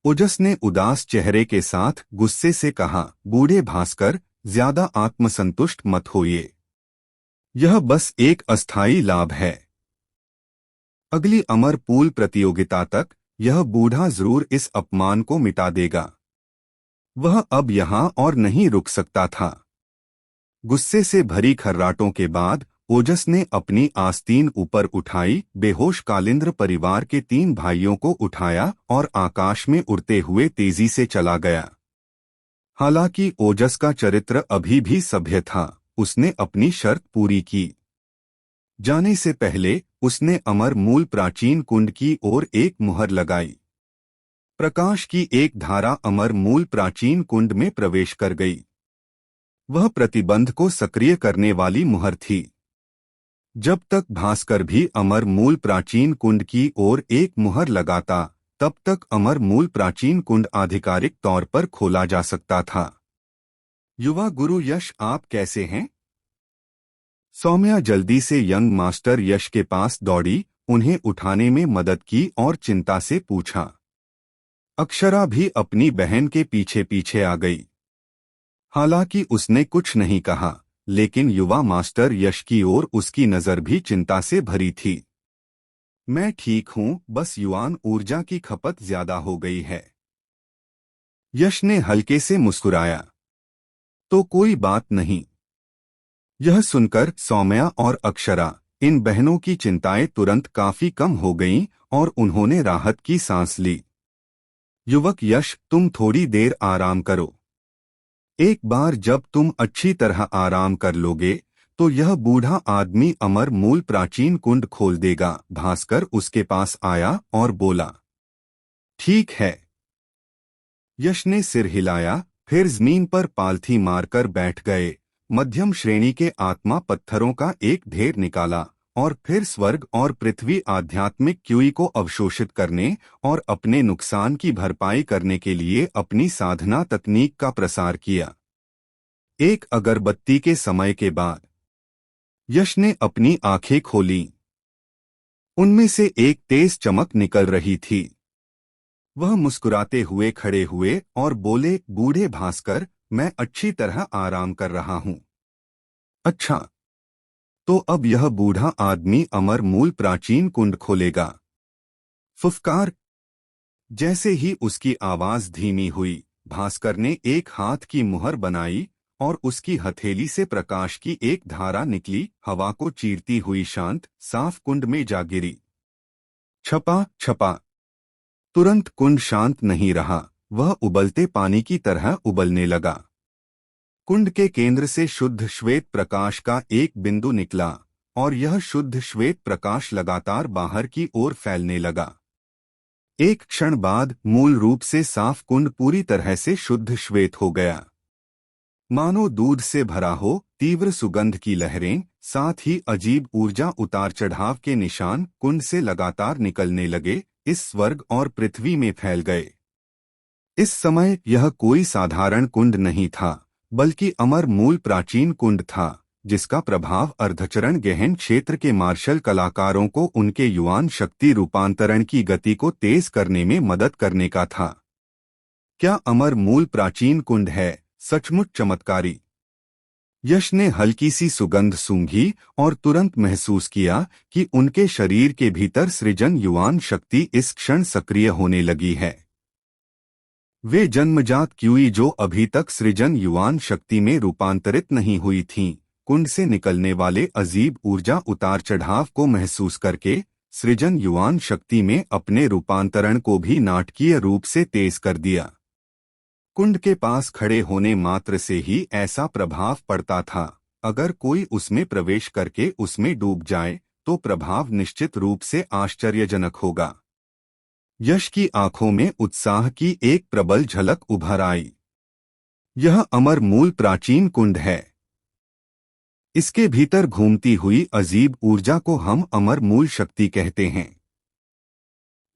ओजस ने उदास चेहरे के साथ गुस्से से कहा, बूढ़े भास्कर, ज्यादा आत्मसंतुष्ट मत होइए। यह बस एक अस्थायी लाभ है। अगली अमर पूल प्रतियोगिता तक यह बूढ़ा जरूर इस अपमान को मिटा देगा। वह अब यहाँ और नहीं रुक सकता था। गुस्से से भरी खर्राटों के बाद ओजस ने अपनी आस्तीन ऊपर उठाई, बेहोश कालिंद्र परिवार के 3 भाइयों को उठाया और आकाश में उड़ते हुए तेजी से चला गया। हालांकि ओजस का चरित्र अभी भी सभ्य था, उसने अपनी शर्त पूरी की। जाने से पहले उसने अमर मूल प्राचीन कुंड की ओर एक मुहर लगाई। प्रकाश की एक धारा अमर मूल प्राचीन कुंड में प्रवेश कर गई। वह प्रतिबंध को सक्रिय करने वाली मुहर थी। जब तक भास्कर भी अमर मूल प्राचीन कुंड की ओर एक मुहर लगाता, तब तक अमर मूल प्राचीन कुंड आधिकारिक तौर पर खोला जा सकता था। युवा गुरु यश, आप कैसे हैं? सौम्या जल्दी से यंग मास्टर यश के पास दौड़ी, उन्हें उठाने में मदद की और चिंता से पूछा। अक्षरा भी अपनी बहन के पीछे पीछे आ गई। हालांकि उसने कुछ नहीं कहा, लेकिन युवा मास्टर यश की ओर उसकी नजर भी चिंता से भरी थी। मैं ठीक हूं, बस युवान ऊर्जा की खपत ज्यादा हो गई है। यश ने हल्के से मुस्कुराया। तो कोई बात नहीं। यह सुनकर सौम्या और अक्षरा, इन बहनों की चिंताएं तुरंत काफी कम हो गईं और उन्होंने राहत की सांस ली। युवक यश, तुम थोड़ी देर आराम करो। एक बार जब तुम अच्छी तरह आराम कर लोगे, तो यह बूढ़ा आदमी अमर मूल प्राचीन कुंड खोल देगा। भास्कर उसके पास आया और बोला। ठीक है। यश ने सिर हिलाया, फिर जमीन पर पालथी मारकर बैठ गए। मध्यम श्रेणी के आत्मा पत्थरों का एक ढेर निकाला और फिर स्वर्ग और पृथ्वी आध्यात्मिक क्यूई को अवशोषित करने और अपने नुकसान की भरपाई करने के लिए अपनी साधना तकनीक का प्रसार किया। एक अगरबत्ती के समय के बाद यश ने अपनी आंखें खोलीं। उनमें से एक तेज चमक निकल रही थी। वह मुस्कुराते हुए खड़े हुए और बोले, बूढ़े भास्कर, मैं अच्छी तरह आराम कर रहा हूं। अच्छा, तो अब यह बूढ़ा आदमी अमर मूल प्राचीन कुंड खोलेगा। फुफकार। जैसे ही उसकी आवाज धीमी हुई, भास्कर ने एक हाथ की मुहर बनाई और उसकी हथेली से प्रकाश की एक धारा निकली, हवा को चीरती हुई शांत साफ कुंड में जा गिरी। छपा छपा। तुरंत कुंड शांत नहीं रहा, वह उबलते पानी की तरह उबलने लगा। कुंड के केंद्र से शुद्ध श्वेत प्रकाश का एक बिंदु निकला और यह शुद्ध श्वेत प्रकाश लगातार बाहर की ओर फैलने लगा। एक क्षण बाद मूल रूप से साफ कुंड पूरी तरह से शुद्ध श्वेत हो गया। मानो दूध से भरा हो। तीव्र सुगंध की लहरें, साथ ही अजीब ऊर्जा उतार चढ़ाव के निशान कुंड से लगातार निकलने लगे, इस स्वर्ग और पृथ्वी में फैल गए। इस समय यह कोई साधारण कुंड नहीं था, बल्कि अमर मूल प्राचीन कुंड था, जिसका प्रभाव अर्धचरण गहन क्षेत्र के मार्शल कलाकारों को उनके युवान शक्ति रूपांतरण की गति को तेज करने में मदद करने का था। क्या अमर मूल प्राचीन कुंड है सचमुच चमत्कारी? यश ने हल्की सी सुगंध सूंघी और तुरंत महसूस किया कि उनके शरीर के भीतर सृजन युवान शक्ति इस क्षण सक्रिय होने लगी है। वे जन्मजात क्यूई जो अभी तक सृजन युवान शक्ति में रूपांतरित नहीं हुई थीं, कुंड से निकलने वाले अजीब ऊर्जा उतार चढ़ाव को महसूस करके सृजन युवान शक्ति में अपने रूपांतरण को भी नाटकीय रूप से तेज कर दिया। कुंड के पास खड़े होने मात्र से ही ऐसा प्रभाव पड़ता था। अगर कोई उसमें प्रवेश करके उसमें डूब जाए, तो प्रभाव निश्चित रूप से आश्चर्यजनक होगा। यश की आंखों में उत्साह की एक प्रबल झलक उभर आई। यह अमर मूल प्राचीन कुंड है। इसके भीतर घूमती हुई अजीब ऊर्जा को हम अमर मूल शक्ति कहते हैं।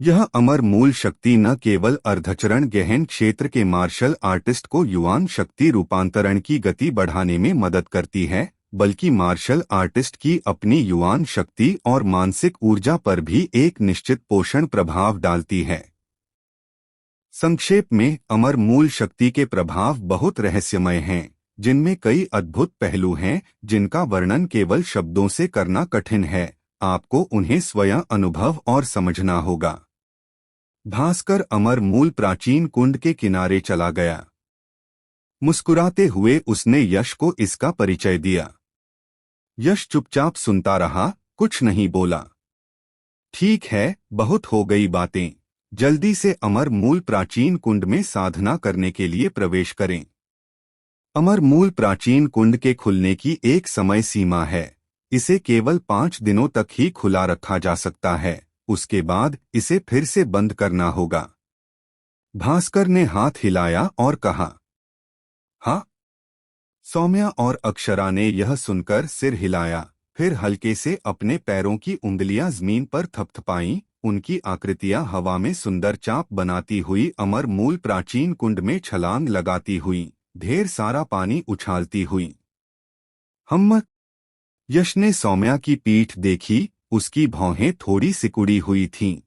यह अमर मूल शक्ति न केवल अर्धचरण गहन क्षेत्र के मार्शल आर्टिस्ट को युवान शक्ति रूपांतरण की गति बढ़ाने में मदद करती है, बल्कि मार्शल आर्टिस्ट की अपनी युवान शक्ति और मानसिक ऊर्जा पर भी एक निश्चित पोषण प्रभाव डालती है। संक्षेप में, अमर मूल शक्ति के प्रभाव बहुत रहस्यमय हैं, जिनमें कई अद्भुत पहलू हैं जिनका वर्णन केवल शब्दों से करना कठिन है। आपको उन्हें स्वयं अनुभव और समझना होगा। भास्कर अमर मूल प्राचीन कुंड के किनारे चला गया। मुस्कुराते हुए उसने यश को इसका परिचय दिया। यश चुपचाप सुनता रहा, कुछ नहीं बोला। ठीक है, बहुत हो गई बातें। जल्दी से अमर मूल प्राचीन कुंड में साधना करने के लिए प्रवेश करें। अमर मूल प्राचीन कुंड के खुलने की एक समय सीमा है। इसे केवल 5 दिनों तक ही खुला रखा जा सकता है, उसके बाद इसे फिर से बंद करना होगा। भास्कर ने हाथ हिलाया और कहा, हाँ। सौम्या और अक्षरा ने यह सुनकर सिर हिलाया, फिर हल्के से अपने पैरों की उंगलियां जमीन पर थपथपाईं। उनकी आकृतियां हवा में सुंदर चाप बनाती हुई अमर मूल प्राचीन कुंड में छलांग लगाती हुई, ढेर सारा पानी उछालती हुई। हम यश ने सौम्या की पीठ देखी, उसकी भौहें थोड़ी सिकुड़ी हुई थीं।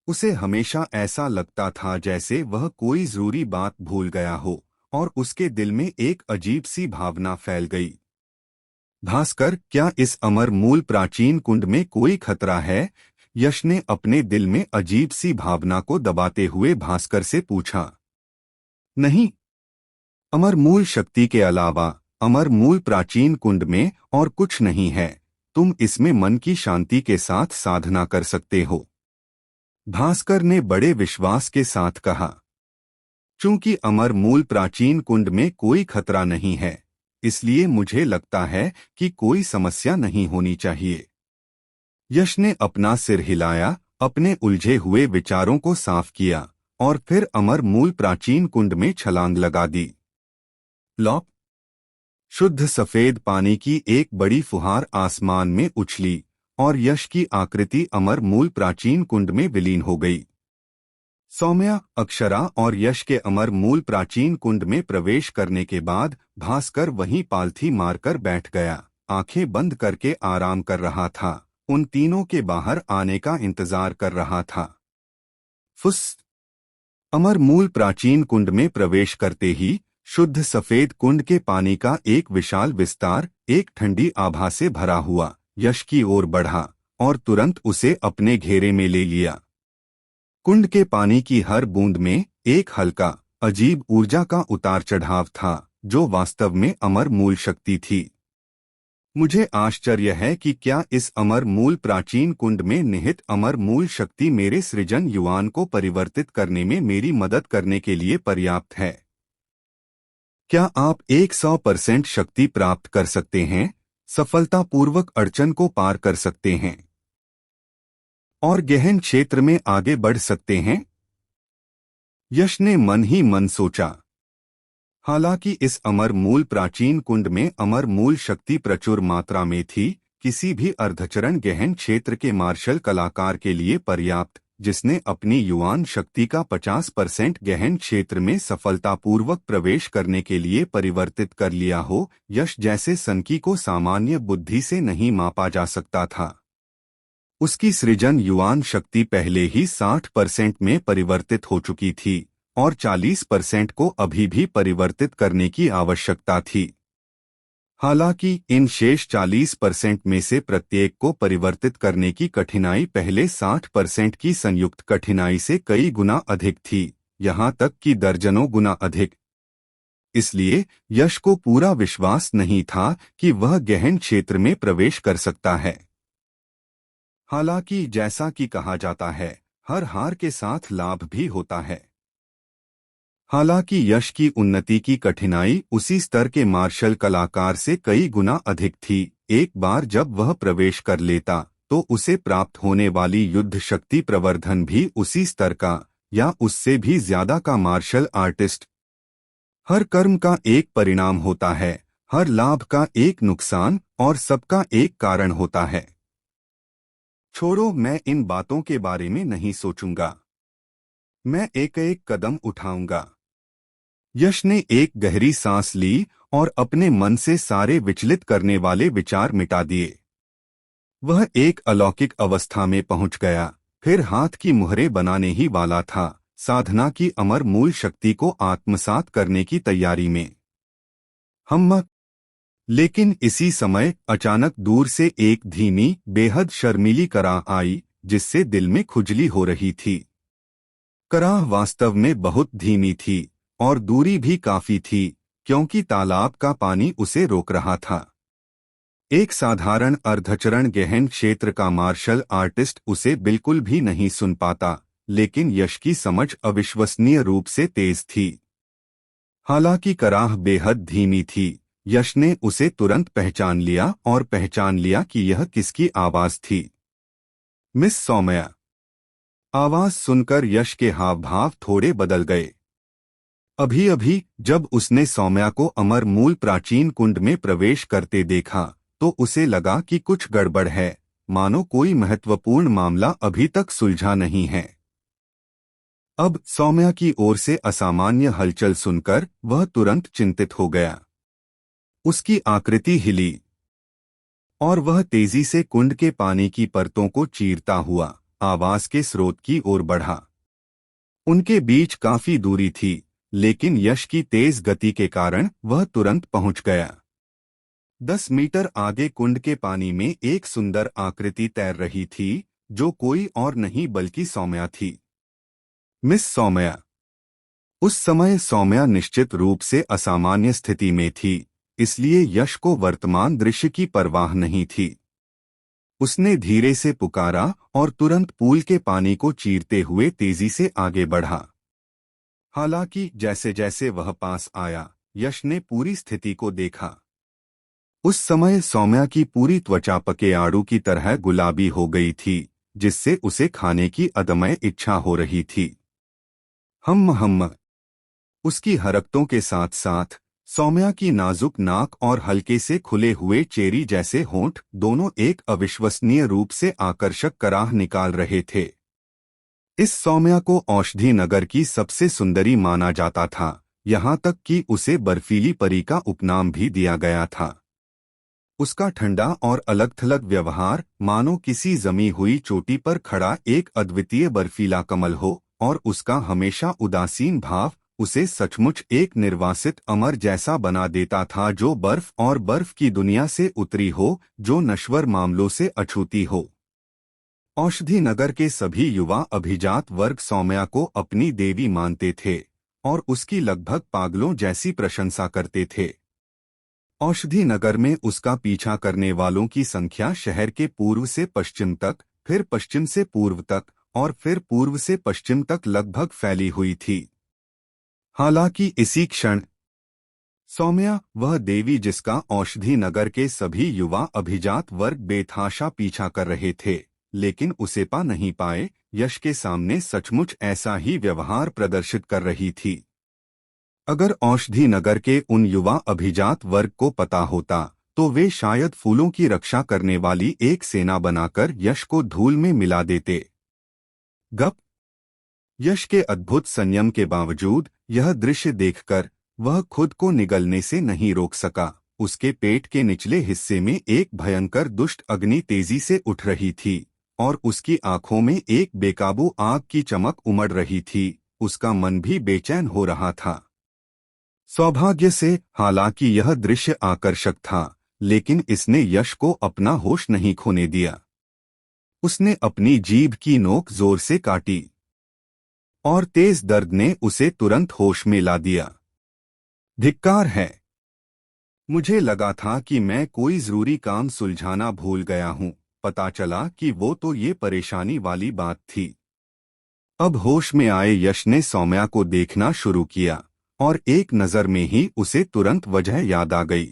उसे हमेशा ऐसा लगता था जैसे वह कोई जरूरी बात भूल गया हो, और उसके दिल में एक अजीब सी भावना फैल गई। भास्कर, क्या इस अमर मूल प्राचीन कुंड में कोई खतरा है? यश ने अपने दिल में अजीब सी भावना को दबाते हुए भास्कर से पूछा। नहीं, अमर मूल शक्ति के अलावा अमर मूल प्राचीन कुंड में और कुछ नहीं है। तुम इसमें मन की शांति के साथ साधना कर सकते हो, भास्कर ने बड़े विश्वास के साथ कहा। चूंकि अमर मूल प्राचीन कुंड में कोई खतरा नहीं है, इसलिए मुझे लगता है कि कोई समस्या नहीं होनी चाहिए। यश ने अपना सिर हिलाया, अपने उलझे हुए विचारों को साफ किया और फिर अमर मूल प्राचीन कुंड में छलांग लगा दी। लॉप! शुद्ध सफेद पानी की एक बड़ी फुहार आसमान में उछली और यश की आकृति अमर मूल प्राचीन कुंड में विलीन हो गई। सौम्या, अक्षरा और यश के अमर मूल प्राचीन कुंड में प्रवेश करने के बाद भास्कर वहीं पालथी मारकर बैठ गया, आंखें बंद करके आराम कर रहा था। उन तीनों के बाहर आने का इंतजार कर रहा था। फुस! अमर मूल प्राचीन कुंड में प्रवेश करते ही शुद्ध सफेद कुंड के पानी का एक विशाल विस्तार एक ठंडी आभा से भरा हुआ यश की ओर बढ़ा और तुरंत उसे अपने घेरे में ले लिया। कुंड के पानी की हर बूंद में एक हल्का अजीब ऊर्जा का उतार चढ़ाव था, जो वास्तव में अमर मूल शक्ति थी। मुझे आश्चर्य है कि क्या इस अमर मूल प्राचीन कुंड में निहित अमर मूल शक्ति मेरे सृजन युवान को परिवर्तित करने में मेरी मदद करने के लिए पर्याप्त है। क्या आप 100% शक्ति प्राप्त कर सकते हैं, सफलतापूर्वक अड़चन को पार कर सकते हैं और गहन क्षेत्र में आगे बढ़ सकते हैं? यश ने मन ही मन सोचा। हालांकि इस अमर मूल प्राचीन कुंड में अमर मूल शक्ति प्रचुर मात्रा में थी, किसी भी अर्धचरण गहन क्षेत्र के मार्शल कलाकार के लिए पर्याप्त, जिसने अपनी युवान शक्ति का 50% गहन क्षेत्र में सफलतापूर्वक प्रवेश करने के लिए परिवर्तित कर लिया हो। यश जैसे सनकी को सामान्य बुद्धि से नहीं मापा जा सकता था। उसकी सृजन युवान शक्ति पहले ही 60% में परिवर्तित हो चुकी थी और 40% को अभी भी परिवर्तित करने की आवश्यकता थी। हालांकि इन शेष 40% में से प्रत्येक को परिवर्तित करने की कठिनाई पहले 60% की संयुक्त कठिनाई से कई गुना अधिक थी, यहाँ तक कि दर्जनों गुना अधिक। इसलिए यश को पूरा विश्वास नहीं था कि वह गहन क्षेत्र में प्रवेश कर सकता है। हालांकि जैसा कि कहा जाता है, हर हार के साथ लाभ भी होता है। हालांकि यश की उन्नति की कठिनाई उसी स्तर के मार्शल कलाकार से कई गुना अधिक थी। एक बार जब वह प्रवेश कर लेता तो उसे प्राप्त होने वाली युद्ध शक्ति प्रवर्धन भी उसी स्तर का या उससे भी ज्यादा का मार्शल आर्टिस्ट। हर कर्म का एक परिणाम होता है, हर लाभ का एक नुकसान और सबका एक कारण होता है। छोड़ो, मैं इन बातों के बारे में नहीं सोचूंगा। मैं एक एक कदम उठाऊंगा। यश ने एक गहरी सांस ली और अपने मन से सारे विचलित करने वाले विचार मिटा दिए। वह एक अलौकिक अवस्था में पहुंच गया, फिर हाथ की मुहरें बनाने ही वाला था, साधना की अमर मूल शक्ति को आत्मसात करने की तैयारी में। लेकिन इसी समय अचानक दूर से एक धीमी, बेहद शर्मीली कराह आई, जिससे दिल में खुजली हो रही थी। कराह वास्तव में बहुत धीमी थी और दूरी भी काफी थी, क्योंकि तालाब का पानी उसे रोक रहा था। एक साधारण अर्धचरण गहन क्षेत्र का मार्शल आर्टिस्ट उसे बिल्कुल भी नहीं सुन पाता, लेकिन यश की समझ अविश्वसनीय रूप से तेज थी। हालांकि कराह बेहद धीमी थी, यश ने उसे तुरंत पहचान लिया और पहचान लिया कि यह किसकी आवाज थी। मिस सौम्या। आवाज सुनकर यश के हाव भाव थोड़े बदल गए। अभी अभी जब उसने सौम्या को अमर मूल प्राचीन कुंड में प्रवेश करते देखा तो उसे लगा कि कुछ गड़बड़ है, मानो कोई महत्वपूर्ण मामला अभी तक सुलझा नहीं है। अब सौम्या की ओर से असामान्य हलचल सुनकर वह तुरंत चिंतित हो गया। उसकी आकृति हिली और वह तेजी से कुंड के पानी की परतों को चीरता हुआ आवाज के स्रोत की ओर बढ़ा। उनके बीच काफी दूरी थी, लेकिन यश की तेज गति के कारण वह तुरंत पहुंच गया। 10 मीटर आगे कुंड के पानी में एक सुंदर आकृति तैर रही थी, जो कोई और नहीं बल्कि सौम्या थी। मिस सौम्या। उस समय सौम्या निश्चित रूप से असामान्य स्थिति में थी, इसलिए यश को वर्तमान दृश्य की परवाह नहीं थी। उसने धीरे से पुकारा और तुरंत पूल के पानी को चीरते हुए तेजी से आगे बढ़ा। हालांकि जैसे जैसे वह पास आया, यश ने पूरी स्थिति को देखा। उस समय सौम्या की पूरी त्वचा पके आड़ू की तरह गुलाबी हो गई थी, जिससे उसे खाने की अदम्य इच्छा हो रही थी। हम उसकी हरकतों के साथ साथ सौम्या की नाजुक नाक और हल्के से खुले हुए चेरी जैसे होंठ दोनों एक अविश्वसनीय रूप से आकर्षक कराह निकाल रहे थे। इस सौम्या को औषधि नगर की सबसे सुंदरी माना जाता था, यहाँ तक कि उसे बर्फीली परी का उपनाम भी दिया गया था। उसका ठंडा और अलग-थलग व्यवहार मानो किसी जमी हुई चोटी पर खड़ा एक अद्वितीय बर्फीला कमल हो, और उसका हमेशा उदासीन भाव उसे सचमुच एक निर्वासित अमर जैसा बना देता था, जो बर्फ और बर्फ की दुनिया से उतरी हो, जो नश्वर मामलों से अछूती हो। औषधि नगर के सभी युवा अभिजात वर्ग सौम्या को अपनी देवी मानते थे और उसकी लगभग पागलों जैसी प्रशंसा करते थे। औषधि नगर में उसका पीछा करने वालों की संख्या शहर के पूर्व से पश्चिम तक, फिर पश्चिम से पूर्व तक और फिर पूर्व से पश्चिम तक लगभग फैली हुई थी। हालांकि इसी क्षण सौम्या, वह देवी जिसका औषधि नगर के सभी युवा अभिजात वर्ग बेतहाशा पीछा कर रहे थे, लेकिन उसे पा नहीं पाए, यश के सामने सचमुच ऐसा ही व्यवहार प्रदर्शित कर रही थी। अगर औषधि नगर के उन युवा अभिजात वर्ग को पता होता तो वे शायद फूलों की रक्षा करने वाली एक सेना बनाकर यश को धूल में मिला देते। गप। यश के अद्भुत संयम के बावजूद यह दृश्य देखकर वह खुद को निगलने से नहीं रोक सका। उसके पेट के निचले हिस्से में एक भयंकर दुष्ट अग्नि तेजी से उठ रही थी और उसकी आंखों में एक बेकाबू आग की चमक उमड़ रही थी। उसका मन भी बेचैन हो रहा था। सौभाग्य से हालांकि यह दृश्य आकर्षक था, लेकिन इसने यश को अपना होश नहीं खोने दिया। उसने अपनी जीभ की नोक जोर से काटी और तेज दर्द ने उसे तुरंत होश में ला दिया। धिक्कार है। मुझे लगा था कि मैं कोई जरूरी काम सुलझाना भूल गया हूँ। पता चला कि वो तो ये परेशानी वाली बात थी। अब होश में आए यश ने सौम्या को देखना शुरू किया और एक नजर में ही उसे तुरंत वजह याद आ गई।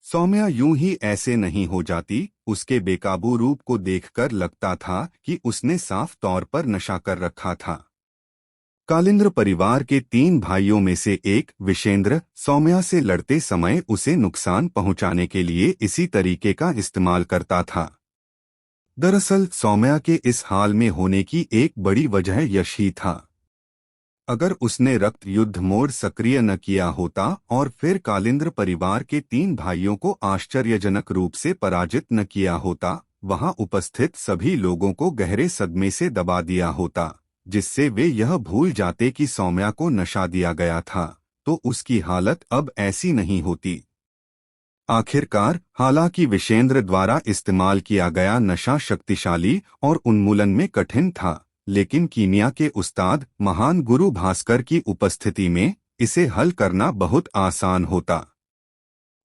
सौम्या यूं ही ऐसे नहीं हो जाती। उसके बेकाबू रूप को देखकर लगता था कि उसने साफ तौर पर नशा कर रखा था। कालिंद्र परिवार के 3 भाइयों में से एक विशेंद्र सौम्या से लड़ते समय उसे नुकसान पहुंचाने के लिए इसी तरीके का इस्तेमाल करता था। दरअसल सौम्या के इस हाल में होने की एक बड़ी वजह यश ही था। अगर उसने रक्त युद्ध मोड सक्रिय न किया होता और फिर कालिंद्र परिवार के 3 भाइयों को आश्चर्यजनक रूप से पराजित न किया होता, वहां उपस्थित सभी लोगों को गहरे सदमे से दबा दिया होता, जिससे वे यह भूल जाते कि सौम्या को नशा दिया गया था, तो उसकी हालत अब ऐसी नहीं होती। आखिरकार हालांकि विशेंद्र द्वारा इस्तेमाल किया गया नशा शक्तिशाली और उन्मूलन में कठिन था, लेकिन कीमिया के उस्ताद महान गुरु भास्कर की उपस्थिति में इसे हल करना बहुत आसान होता।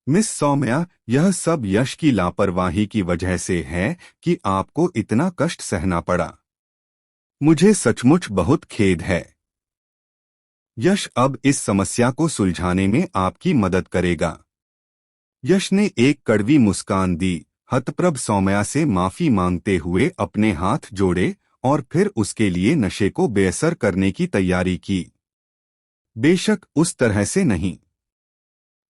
मिस सौम्या, यह सब यश की लापरवाही की वजह से है कि आपको इतना कष्ट सहना पड़ा। मुझे सचमुच बहुत खेद है। यश अब इस समस्या को सुलझाने में आपकी मदद करेगा। यश ने एक कड़वी मुस्कान दी, हतप्रभ सौम्या से माफी मांगते हुए अपने हाथ जोड़े और फिर उसके लिए नशे को बेअसर करने की तैयारी की। बेशक उस तरह से नहीं।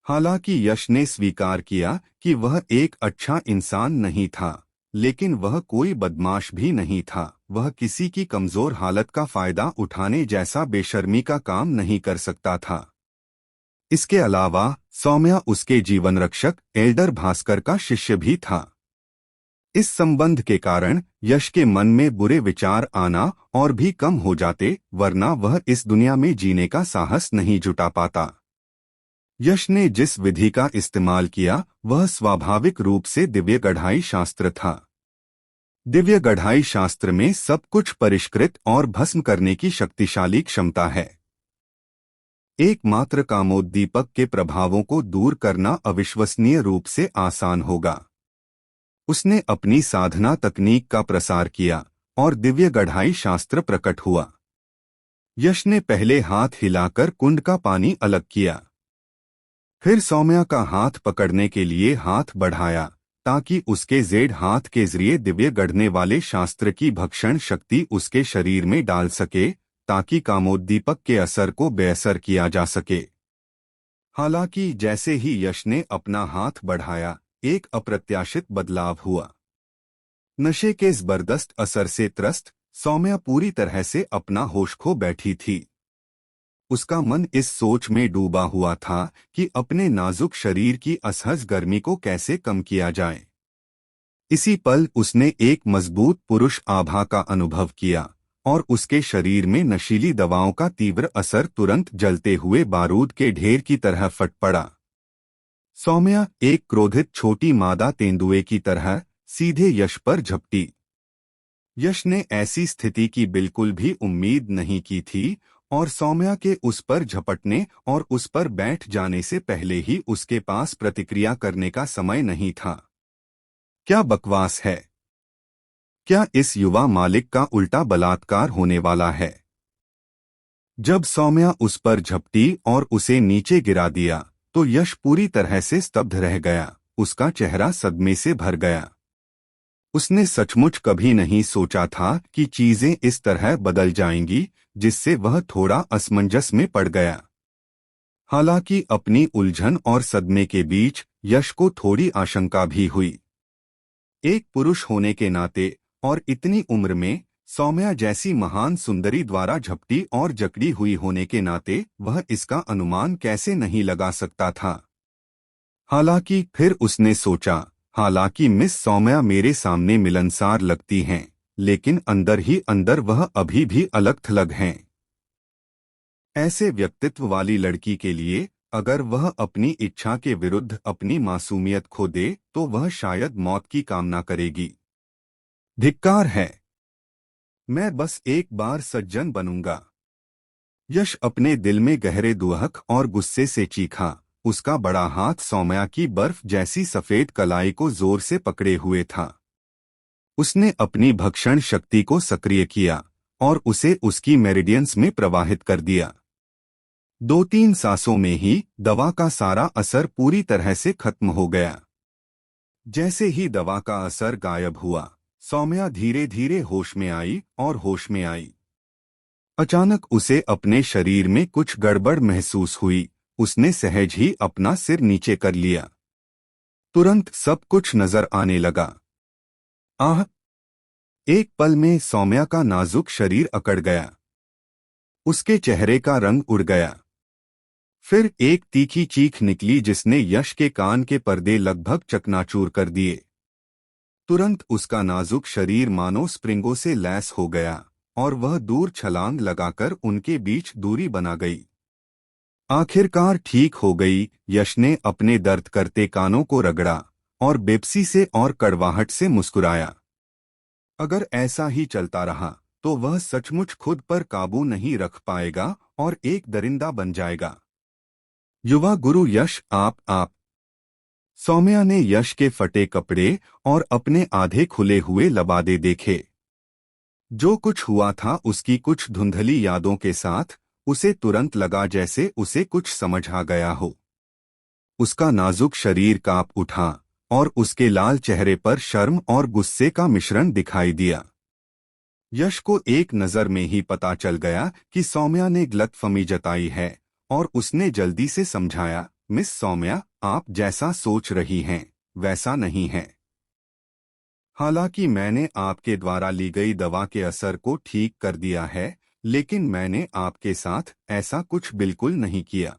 हालांकि यश ने स्वीकार किया कि वह एक अच्छा इंसान नहीं था, लेकिन वह कोई बदमाश भी नहीं था। वह किसी की कमजोर हालत का फायदा उठाने जैसा बेशर्मी का काम नहीं कर सकता था। इसके अलावा सौम्या उसके जीवन रक्षक एल्डर भास्कर का शिष्य भी था। इस संबंध के कारण यश के मन में बुरे विचार आना और भी कम हो जाते, वरना वह इस दुनिया में जीने का साहस नहीं जुटा पाता। यश ने जिस विधि का इस्तेमाल किया वह स्वाभाविक रूप से दिव्य गढ़ाई शास्त्र था। दिव्य गढ़ाई शास्त्र में सब कुछ परिष्कृत और भस्म करने की शक्तिशाली क्षमता है। एकमात्र कामोद्दीपक के प्रभावों को दूर करना अविश्वसनीय रूप से आसान होगा। उसने अपनी साधना तकनीक का प्रसार किया और दिव्य गढ़ाई शास्त्र प्रकट हुआ। यश ने पहले हाथ हिलाकर कुंड का पानी अलग किया, फिर सौम्या का हाथ पकड़ने के लिए हाथ बढ़ाया ताकि उसके जेड हाथ के जरिए दिव्य गढ़ने वाले शास्त्र की भक्षण शक्ति उसके शरीर में डाल सके, ताकि कामोद्दीपक के असर को बेअसर किया जा सके। हालांकि जैसे ही यश ने अपना हाथ बढ़ाया, एक अप्रत्याशित बदलाव हुआ। नशे के जबरदस्त असर से त्रस्त सौम्या पूरी तरह से अपना होश खो बैठी थी। उसका मन इस सोच में डूबा हुआ था कि अपने नाजुक शरीर की असहज गर्मी को कैसे कम किया जाए। इसी पल उसने एक मजबूत पुरुष आभा का अनुभव किया और उसके शरीर में नशीली दवाओं का तीव्र असर तुरंत जलते हुए बारूद के ढेर की तरह फट पड़ा। सौम्या एक क्रोधित छोटी मादा तेंदुए की तरह सीधे यश पर झपटी। यश ने ऐसी स्थिति की बिल्कुल भी उम्मीद नहीं की थी और सौम्या के उस पर झपटने और उस पर बैठ जाने से पहले ही उसके पास प्रतिक्रिया करने का समय नहीं था। क्या बकवास है! क्या इस युवा मालिक का उल्टा बलात्कार होने वाला है? जब सौम्या उस पर झपटी और उसे नीचे गिरा दिया तो यश पूरी तरह से स्तब्ध रह गया। उसका चेहरा सदमे से भर गया। उसने सचमुच कभी नहीं सोचा था कि चीजें इस तरह बदल जाएंगी, जिससे वह थोड़ा असमंजस में पड़ गया। हालांकि अपनी उलझन और सदमे के बीच यश को थोड़ी आशंका भी हुई। एक पुरुष होने के नाते और इतनी उम्र में सौम्या जैसी महान सुंदरी द्वारा झपटी और जकड़ी हुई होने के नाते वह इसका अनुमान कैसे नहीं लगा सकता था। हालांकि फिर उसने सोचा, हालांकि मिस सौम्या मेरे सामने मिलनसार लगती हैं, लेकिन अंदर ही अंदर वह अभी भी अलग थलग हैं। ऐसे व्यक्तित्व वाली लड़की के लिए अगर वह अपनी इच्छा के विरुद्ध अपनी मासूमियत खो दे तो वह शायद मौत की कामना करेगी। धिक्कार है! मैं बस एक बार सज्जन बनूंगा। यश अपने दिल में गहरे दुहक और गुस्से से चीखा। उसका बड़ा हाथ सौम्या की बर्फ जैसी सफेद कलाई को जोर से पकड़े हुए था। उसने अपनी भक्षण शक्ति को सक्रिय किया और उसे उसकी मेरिडियंस में प्रवाहित कर दिया। 2-3 सांसों में ही दवा का सारा असर पूरी तरह से खत्म हो गया। जैसे ही दवा का असर गायब हुआ, सौम्या धीरे धीरे होश में आई और होश में आई। अचानक उसे अपने शरीर में कुछ गड़बड़ महसूस हुई। उसने सहज ही अपना सिर नीचे कर लिया। तुरंत सब कुछ नजर आने लगा। आह! एक पल में सौम्या का नाजुक शरीर अकड़ गया। उसके चेहरे का रंग उड़ गया। फिर एक तीखी चीख निकली जिसने यश के कान के पर्दे लगभग चकनाचूर कर दिए। तुरंत उसका नाजुक शरीर मानो स्प्रिंगों से लैस हो गया और वह दूर छलांग लगाकर उनके बीच दूरी बना गई। आखिरकार ठीक हो गई। यश ने अपने दर्द करते कानों को रगड़ा और बेबसी से और कड़वाहट से मुस्कुराया। अगर ऐसा ही चलता रहा तो वह सचमुच खुद पर काबू नहीं रख पाएगा और एक दरिंदा बन जाएगा। युवा गुरु यश, आप। सौम्या ने यश के फटे कपड़े और अपने आधे खुले हुए लबादे देखे। जो कुछ हुआ था उसकी कुछ धुंधली यादों के साथ उसे तुरंत लगा जैसे उसे कुछ समझ आ गया हो। उसका नाजुक शरीर कांप उठा और उसके लाल चेहरे पर शर्म और गुस्से का मिश्रण दिखाई दिया। यश को एक नजर में ही पता चल गया कि सौम्या ने गलतफहमी जताई है और उसने जल्दी से समझाया, मिस सौम्या, आप जैसा सोच रही हैं वैसा नहीं है। हालांकि मैंने आपके द्वारा ली गई दवा के असर को ठीक कर दिया है, लेकिन मैंने आपके साथ ऐसा कुछ बिल्कुल नहीं किया।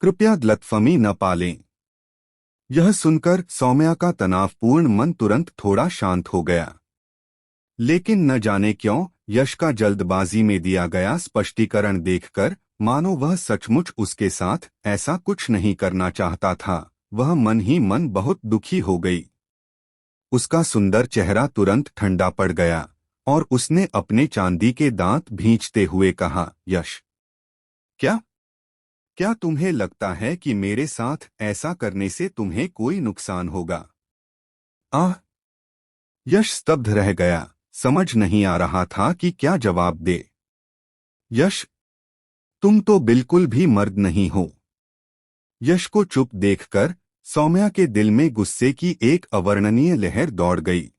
कृपया गलतफहमी न पालें। यह सुनकर सौम्या का तनावपूर्ण मन तुरंत थोड़ा शांत हो गया। लेकिन न जाने क्यों यश का जल्दबाजी में दिया गया स्पष्टीकरण देखकर मानो वह सचमुच उसके साथ ऐसा कुछ नहीं करना चाहता था, वह मन ही मन बहुत दुखी हो गई। उसका सुंदर चेहरा तुरंत ठंडा पड़ गया और उसने अपने चांदी के दांत भींचते हुए कहा, यश, क्या क्या तुम्हें लगता है कि मेरे साथ ऐसा करने से तुम्हें कोई नुकसान होगा? आह! यश स्तब्ध रह गया, समझ नहीं आ रहा था कि क्या जवाब दे। यश, तुम तो बिल्कुल भी मर्द नहीं हो। यश को चुप देखकर सौम्या के दिल में गुस्से की एक अवर्णनीय लहर दौड़ गई।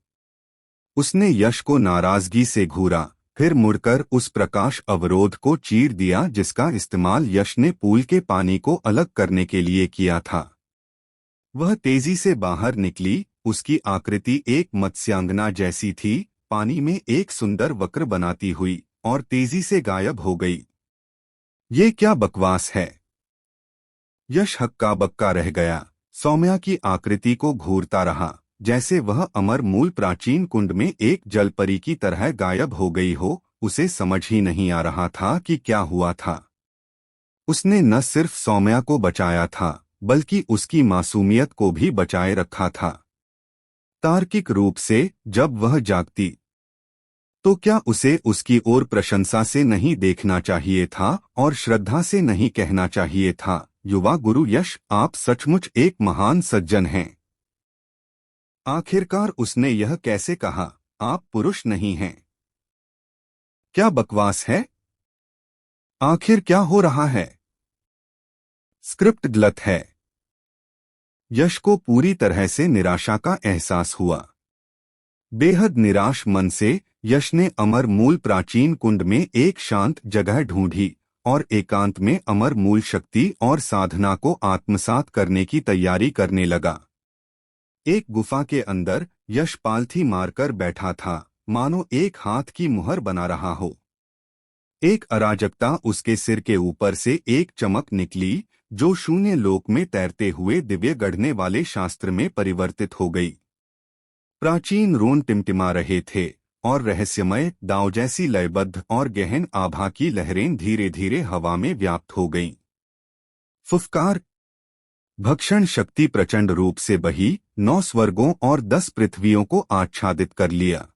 उसने यश को नाराजगी से घूरा, फिर मुड़कर उस प्रकाश अवरोध को चीर दिया जिसका इस्तेमाल यश ने पूल के पानी को अलग करने के लिए किया था। वह तेजी से बाहर निकली, उसकी आकृति एक मत्स्यांगना जैसी थी, पानी में एक सुंदर वक्र बनाती हुई, और तेजी से गायब हो गई। ये क्या बकवास है? यश हक्का बक्का रह गया, सौम्या की आकृति को घूरता रहा, जैसे वह अमर मूल प्राचीन कुंड में एक जलपरी की तरह गायब हो गई हो। उसे समझ ही नहीं आ रहा था कि क्या हुआ था। उसने न सिर्फ सौम्या को बचाया था, बल्कि उसकी मासूमियत को भी बचाए रखा था। तार्किक रूप से जब वह जागती तो क्या उसे उसकी ओर प्रशंसा से नहीं देखना चाहिए था और श्रद्धा से नहीं कहना चाहिए था, युवा गुरु यश, आप सचमुच एक महान सज्जन हैं। आखिरकार उसने यह कैसे कहा, आप पुरुष नहीं हैं? क्या बकवास है? आखिर क्या हो रहा है? स्क्रिप्ट गलत है। यश को पूरी तरह से निराशा का एहसास हुआ। बेहद निराश मन से यश ने अमर मूल प्राचीन कुंड में एक शांत जगह ढूंढी और एकांत में अमर मूल शक्ति और साधना को आत्मसात करने की तैयारी करने लगा। एक गुफा के अंदर यश पालथी मारकर बैठा था, मानो एक हाथ की मुहर बना रहा हो। एक अराजकता उसके सिर के ऊपर से एक चमक निकली जो शून्य लोक में तैरते हुए दिव्य गढ़ने वाले शास्त्र में परिवर्तित हो गई। प्राचीन रून टिमटिमा रहे थे और रहस्यमय दाव जैसी लयबद्ध और गहन आभा की लहरें धीरे धीरे हवा में व्याप्त हो गईं। फुफकार भक्षण शक्ति प्रचंड रूप से बही, 9 स्वर्गों और 10 पृथ्वियों को आच्छादित कर लिया।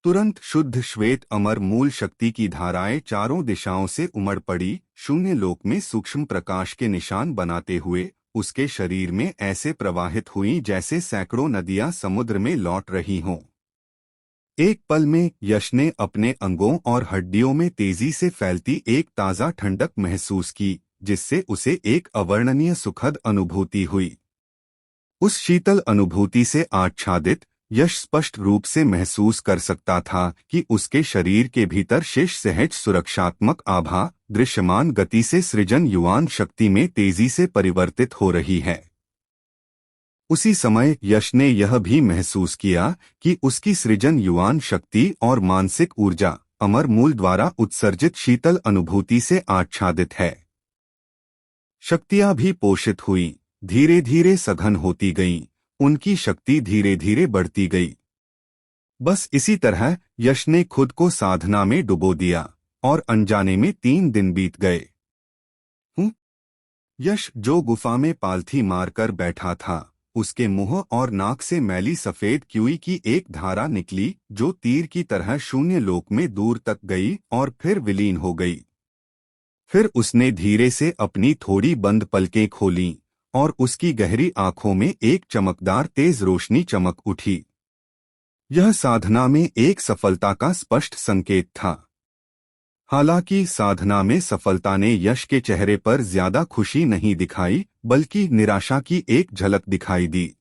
तुरंत शुद्ध श्वेत अमर मूल शक्ति की धाराएं चारों दिशाओं से उमड़ पड़ी, शून्य लोक में सूक्ष्म प्रकाश के निशान बनाते हुए उसके शरीर में ऐसे प्रवाहित हुई जैसे सैकड़ों नदियां समुद्र में लौट रही हों। एक पल में यश ने अपने अंगों और हड्डियों में तेजी से फैलती एक ताज़ा ठंडक महसूस की, जिससे उसे एक अवर्णनीय सुखद अनुभूति हुई। उस शीतल अनुभूति से आच्छादित यश स्पष्ट रूप से महसूस कर सकता था कि उसके शरीर के भीतर शेष सहज सुरक्षात्मक आभा दृश्यमान गति से सृजन युवान शक्ति में तेजी से परिवर्तित हो रही है। उसी समय यश ने यह भी महसूस किया कि उसकी सृजन युवान शक्ति और मानसिक ऊर्जा अमर मूल द्वारा उत्सर्जित शीतल अनुभूति से आच्छादित है। शक्तियां भी पोषित हुई, धीरे धीरे सघन होती गईं, उनकी शक्ति धीरे धीरे बढ़ती गई। बस इसी तरह यश ने खुद को साधना में डुबो दिया और अनजाने में 3 दिन बीत गए। यश जो गुफा में पालथी मारकर बैठा था, उसके मुंह और नाक से मैली सफेद क्यूई की एक धारा निकली जो तीर की तरह शून्य लोक में दूर तक गई और फिर विलीन हो गई। फिर उसने धीरे से अपनी थोड़ी बंद पलकें खोलीं और उसकी गहरी आंखों में एक चमकदार तेज रोशनी चमक उठी। यह साधना में एक सफलता का स्पष्ट संकेत था। हालांकि साधना में सफलता ने यश के चेहरे पर ज्यादा खुशी नहीं दिखाई, बल्कि निराशा की एक झलक दिखाई दी।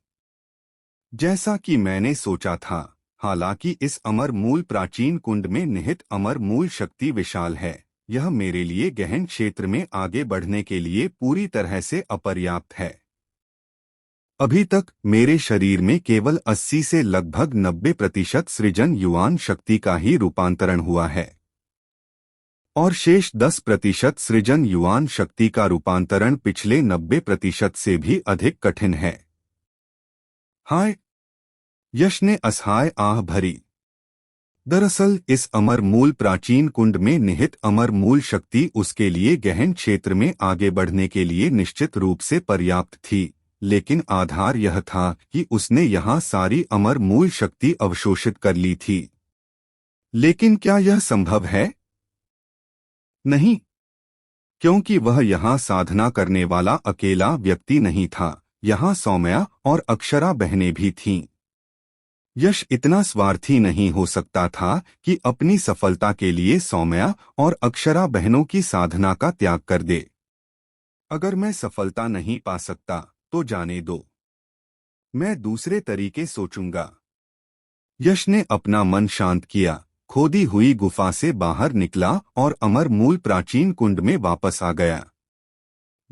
जैसा कि मैंने सोचा था, हालांकि इस अमर मूल प्राचीन कुंड में निहित अमर मूल शक्ति विशाल है, यह मेरे लिए गहन क्षेत्र में आगे बढ़ने के लिए पूरी तरह से अपर्याप्त है। अभी तक मेरे शरीर में केवल 80 से लगभग 90% सृजन युवान शक्ति का ही रूपांतरण हुआ है और शेष 10% सृजन युवान शक्ति का रूपांतरण पिछले 90% से भी अधिक कठिन है। हाय! यश ने असहाय आह भरी। दरअसल इस अमर मूल प्राचीन कुंड में निहित अमर मूल शक्ति उसके लिए गहन क्षेत्र में आगे बढ़ने के लिए निश्चित रूप से पर्याप्त थी, लेकिन आधार यह था कि उसने यहाँ सारी अमर मूल शक्ति अवशोषित कर ली थी। लेकिन क्या यह संभव है? नहीं, क्योंकि वह यहाँ साधना करने वाला अकेला व्यक्ति नहीं था, यहाँ सौम्या और अक्षरा बहनें भी थीं। यश इतना स्वार्थी नहीं हो सकता था कि अपनी सफलता के लिए सौम्या और अक्षरा बहनों की साधना का त्याग कर दे। अगर मैं सफलता नहीं पा सकता तो जाने दो, मैं दूसरे तरीके सोचूंगा। यश ने अपना मन शांत किया, खोदी हुई गुफा से बाहर निकला और अमर मूल प्राचीन कुंड में वापस आ गया।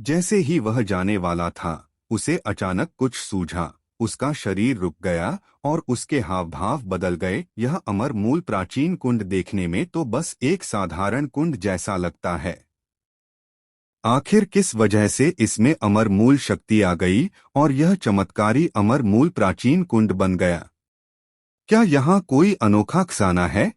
जैसे ही वह जाने वाला था, उसे अचानक कुछ सूझा। उसका शरीर रुक गया और उसके हाव भाव बदल गए। यह अमर मूल प्राचीन कुंड देखने में तो बस एक साधारण कुंड जैसा लगता है। आखिर किस वजह से इसमें अमर मूल शक्ति आ गई और यह चमत्कारी अमर मूल प्राचीन कुंड बन गया? क्या यहाँ कोई अनोखा खजाना है?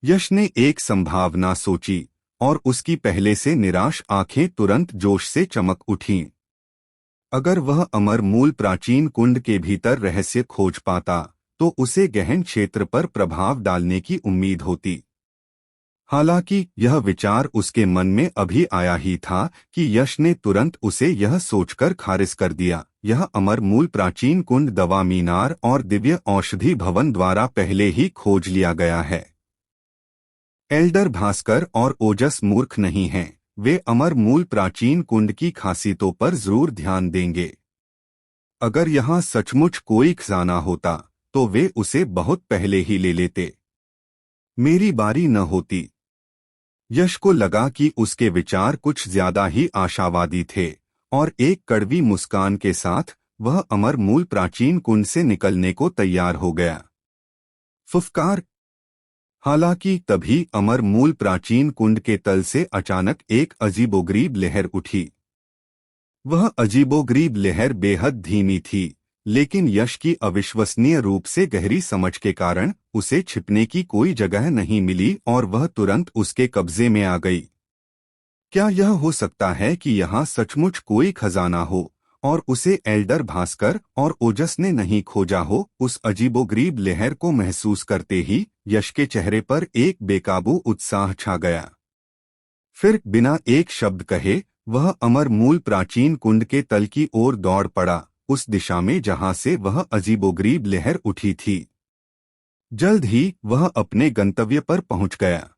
यश ने एक संभावना सोची और उसकी पहले से निराश आंखें तुरंत जोश से चमक उठीं। अगर वह अमर मूल प्राचीन कुंड के भीतर रहस्य खोज पाता तो उसे गहन क्षेत्र पर प्रभाव डालने की उम्मीद होती। हालांकि यह विचार उसके मन में अभी आया ही था कि यश ने तुरंत उसे यह सोचकर खारिज कर दिया, यह अमर मूल प्राचीन कुंड दवा मीनार और दिव्य औषधि भवन द्वारा पहले ही खोज लिया गया है। एल्डर भास्कर और ओजस मूर्ख नहीं हैं, वे अमर मूल प्राचीन कुंड की खासियतों पर जरूर ध्यान देंगे। अगर यहाँ सचमुच कोई खजाना होता तो वे उसे बहुत पहले ही ले लेते। मेरी बारी न होती। यश को लगा कि उसके विचार कुछ ज्यादा ही आशावादी थे और एक कड़वी मुस्कान के साथ वह अमर मूल प्राचीन कुंड से निकलने को तैयार हो गया। फुफकार! हालांकि तभी अमर मूल प्राचीन कुंड के तल से अचानक एक अजीबोगरीब लहर उठी। वह अजीबोगरीब लहर बेहद धीमी थी, लेकिन यश की अविश्वसनीय रूप से गहरी समझ के कारण उसे छिपने की कोई जगह नहीं मिली और वह तुरंत उसके कब्जे में आ गई। क्या यह हो सकता है कि यहाँ सचमुच कोई खजाना हो और उसे एल्डर भास्कर और ओजस ने नहीं खोजा हो? उस अजीबोगरीब लहर को महसूस करते ही यश के चेहरे पर एक बेकाबू उत्साह छा गया। फिर बिना एक शब्द कहे वह अमर मूल प्राचीन कुंड के तल की ओर दौड़ पड़ा, उस दिशा में जहां से वह अजीबोगरीब लहर उठी थी। जल्द ही वह अपने गंतव्य पर पहुंच गया।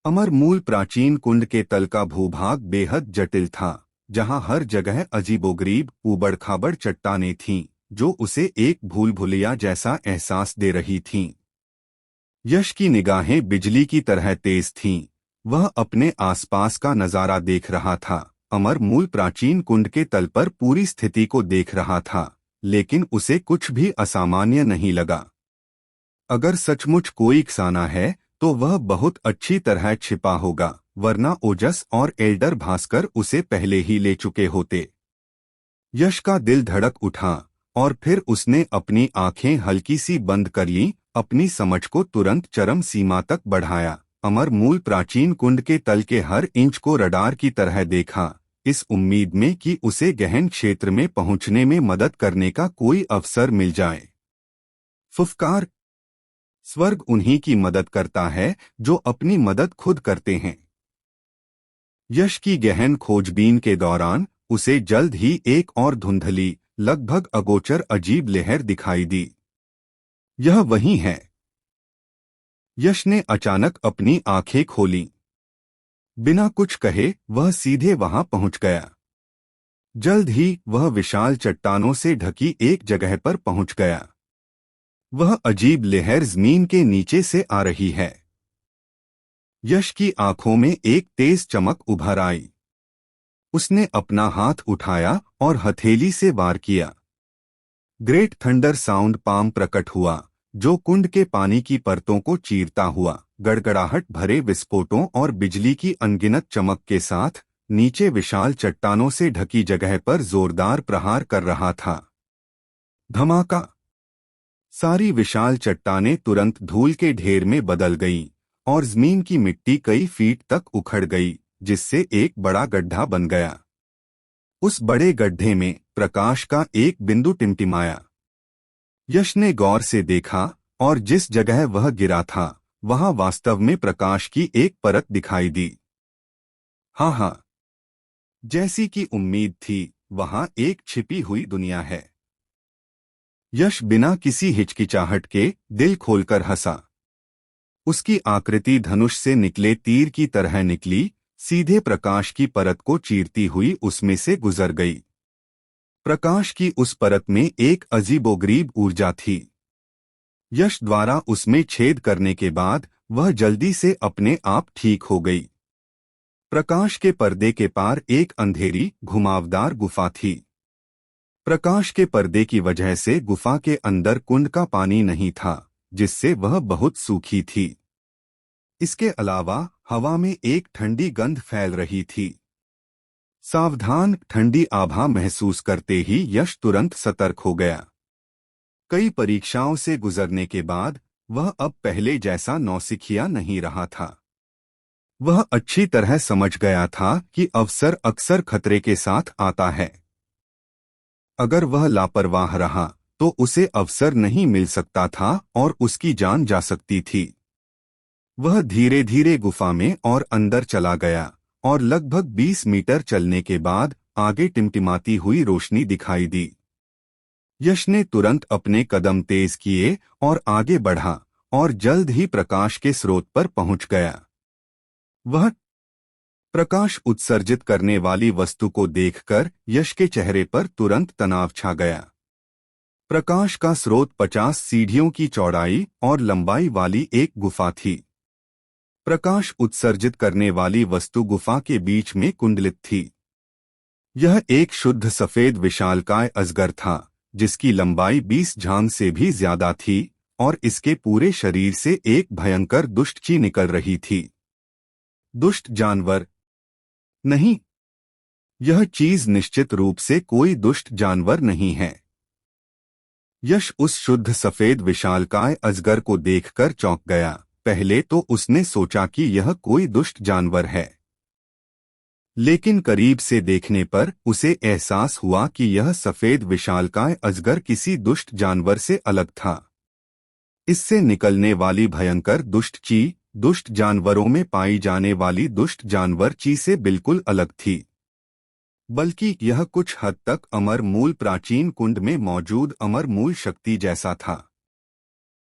अमर मूल प्राचीन कुंड के तल का भूभाग बेहद जटिल था, जहां हर जगह अजीबोगरीब ऊबड़-खाबड़ चट्टानें थीं, जो उसे एक भूल भुलैया जैसा एहसास दे रही थीं। यश की निगाहें बिजली की तरह तेज थीं। वह अपने आसपास का नजारा देख रहा था, अमर मूल प्राचीन कुंड के तल पर पूरी स्थिति को देख रहा था, लेकिन उसे कुछ भी असामान्य नहीं लगा। अगर सचमुच कोई खजाना है तो वह बहुत अच्छी तरह छिपा होगा, वरना ओजस और एल्डर भास्कर उसे पहले ही ले चुके होते। यश का दिल धड़क उठा और फिर उसने अपनी आंखें हल्की सी बंद कर लीं, अपनी समझ को तुरंत चरम सीमा तक बढ़ाया। अमर मूल प्राचीन कुंड के तल के हर इंच को रडार की तरह देखा, इस उम्मीद में कि उसे गहन क्षेत्र में पहुंचने में मदद करने का कोई अवसर मिल जाए। फुफकार! स्वर्ग उन्हीं की मदद करता है जो अपनी मदद खुद करते हैं। यश की गहन खोजबीन के दौरान उसे जल्द ही एक और धुंधली, लगभग अगोचर अजीब लहर दिखाई दी। यह वही है। यश ने अचानक अपनी आंखें खोलीं। बिना कुछ कहे वह सीधे वहां पहुंच गया। जल्द ही वह विशाल चट्टानों से ढकी एक जगह पर पहुंच गया। वह अजीब लहर जमीन के नीचे से आ रही है। यश की आंखों में एक तेज चमक उभर आई। उसने अपना हाथ उठाया और हथेली से वार किया। ग्रेट थंडर साउंड पाम प्रकट हुआ, जो कुंड के पानी की परतों को चीरता हुआ गड़गड़ाहट भरे विस्फोटों और बिजली की अनगिनत चमक के साथ नीचे विशाल चट्टानों से ढकी जगह पर जोरदार प्रहार कर रहा था। धमाका! सारी विशाल चट्टानें तुरंत धूल के ढेर में बदल गईं और जमीन की मिट्टी कई फीट तक उखड़ गई, जिससे एक बड़ा गड्ढा बन गया। उस बड़े गड्ढे में प्रकाश का एक बिंदु टिमटिमाया। यश ने गौर से देखा और जिस जगह वह गिरा था वहां वास्तव में प्रकाश की एक परत दिखाई दी। हाँ हाँ, जैसी कि उम्मीद थी, वहां एक छिपी हुई दुनिया है। यश बिना किसी हिचकिचाहट के दिल खोलकर हंसा। उसकी आकृति धनुष से निकले तीर की तरह निकली, सीधे प्रकाश की परत को चीरती हुई उसमें से गुजर गई। प्रकाश की उस परत में एक अजीबोगरीब ऊर्जा थी। यश द्वारा उसमें छेद करने के बाद वह जल्दी से अपने आप ठीक हो गई। प्रकाश के पर्दे के पार एक अंधेरी घुमावदार गुफा थी। प्रकाश के पर्दे की वजह से गुफा के अंदर कुंड का पानी नहीं था, जिससे वह बहुत सूखी थी। इसके अलावा हवा में एक ठंडी गंध फैल रही थी। सावधान ठंडी आभा महसूस करते ही यश तुरंत सतर्क हो गया। कई परीक्षाओं से गुजरने के बाद वह अब पहले जैसा नौसिखिया नहीं रहा था। वह अच्छी तरह समझ गया था कि अवसर अक्सर खतरे के साथ आता है। अगर वह लापरवाह रहा तो उसे अवसर नहीं मिल सकता था और उसकी जान जा सकती थी। वह धीरे धीरे गुफा में और अंदर चला गया और लगभग 20 मीटर चलने के बाद आगे टिमटिमाती हुई रोशनी दिखाई दी। यश ने तुरंत अपने कदम तेज किए और आगे बढ़ा और जल्द ही प्रकाश के स्रोत पर पहुंच गया। वह प्रकाश उत्सर्जित करने वाली वस्तु को देखकर यश के चेहरे पर तुरंत तनाव छा गया। प्रकाश का स्रोत 50 सीढ़ियों की चौड़ाई और लंबाई वाली एक गुफा थी। प्रकाश उत्सर्जित करने वाली वस्तु गुफा के बीच में कुंडलित थी। यह एक शुद्ध सफेद विशालकाय अजगर था, जिसकी लंबाई 20 झांग से भी ज्यादा थी और इसके पूरे शरीर से एक भयंकर दुष्ट ची निकल रही थी। दुष्ट जानवर नहीं, यह चीज निश्चित रूप से कोई दुष्ट जानवर नहीं है। यश उस शुद्ध सफेद विशालकाय अजगर को देखकर चौंक गया। पहले तो उसने सोचा कि यह कोई दुष्ट जानवर है, लेकिन करीब से देखने पर उसे एहसास हुआ कि यह सफेद विशालकाय अजगर किसी दुष्ट जानवर से अलग था। इससे निकलने वाली भयंकर दुष्ट ची दुष्ट जानवरों में पाई जाने वाली दुष्ट जानवर ची से बिल्कुल अलग थी, बल्कि यह कुछ हद तक अमर मूल प्राचीन कुंड में मौजूद अमर मूल शक्ति जैसा था।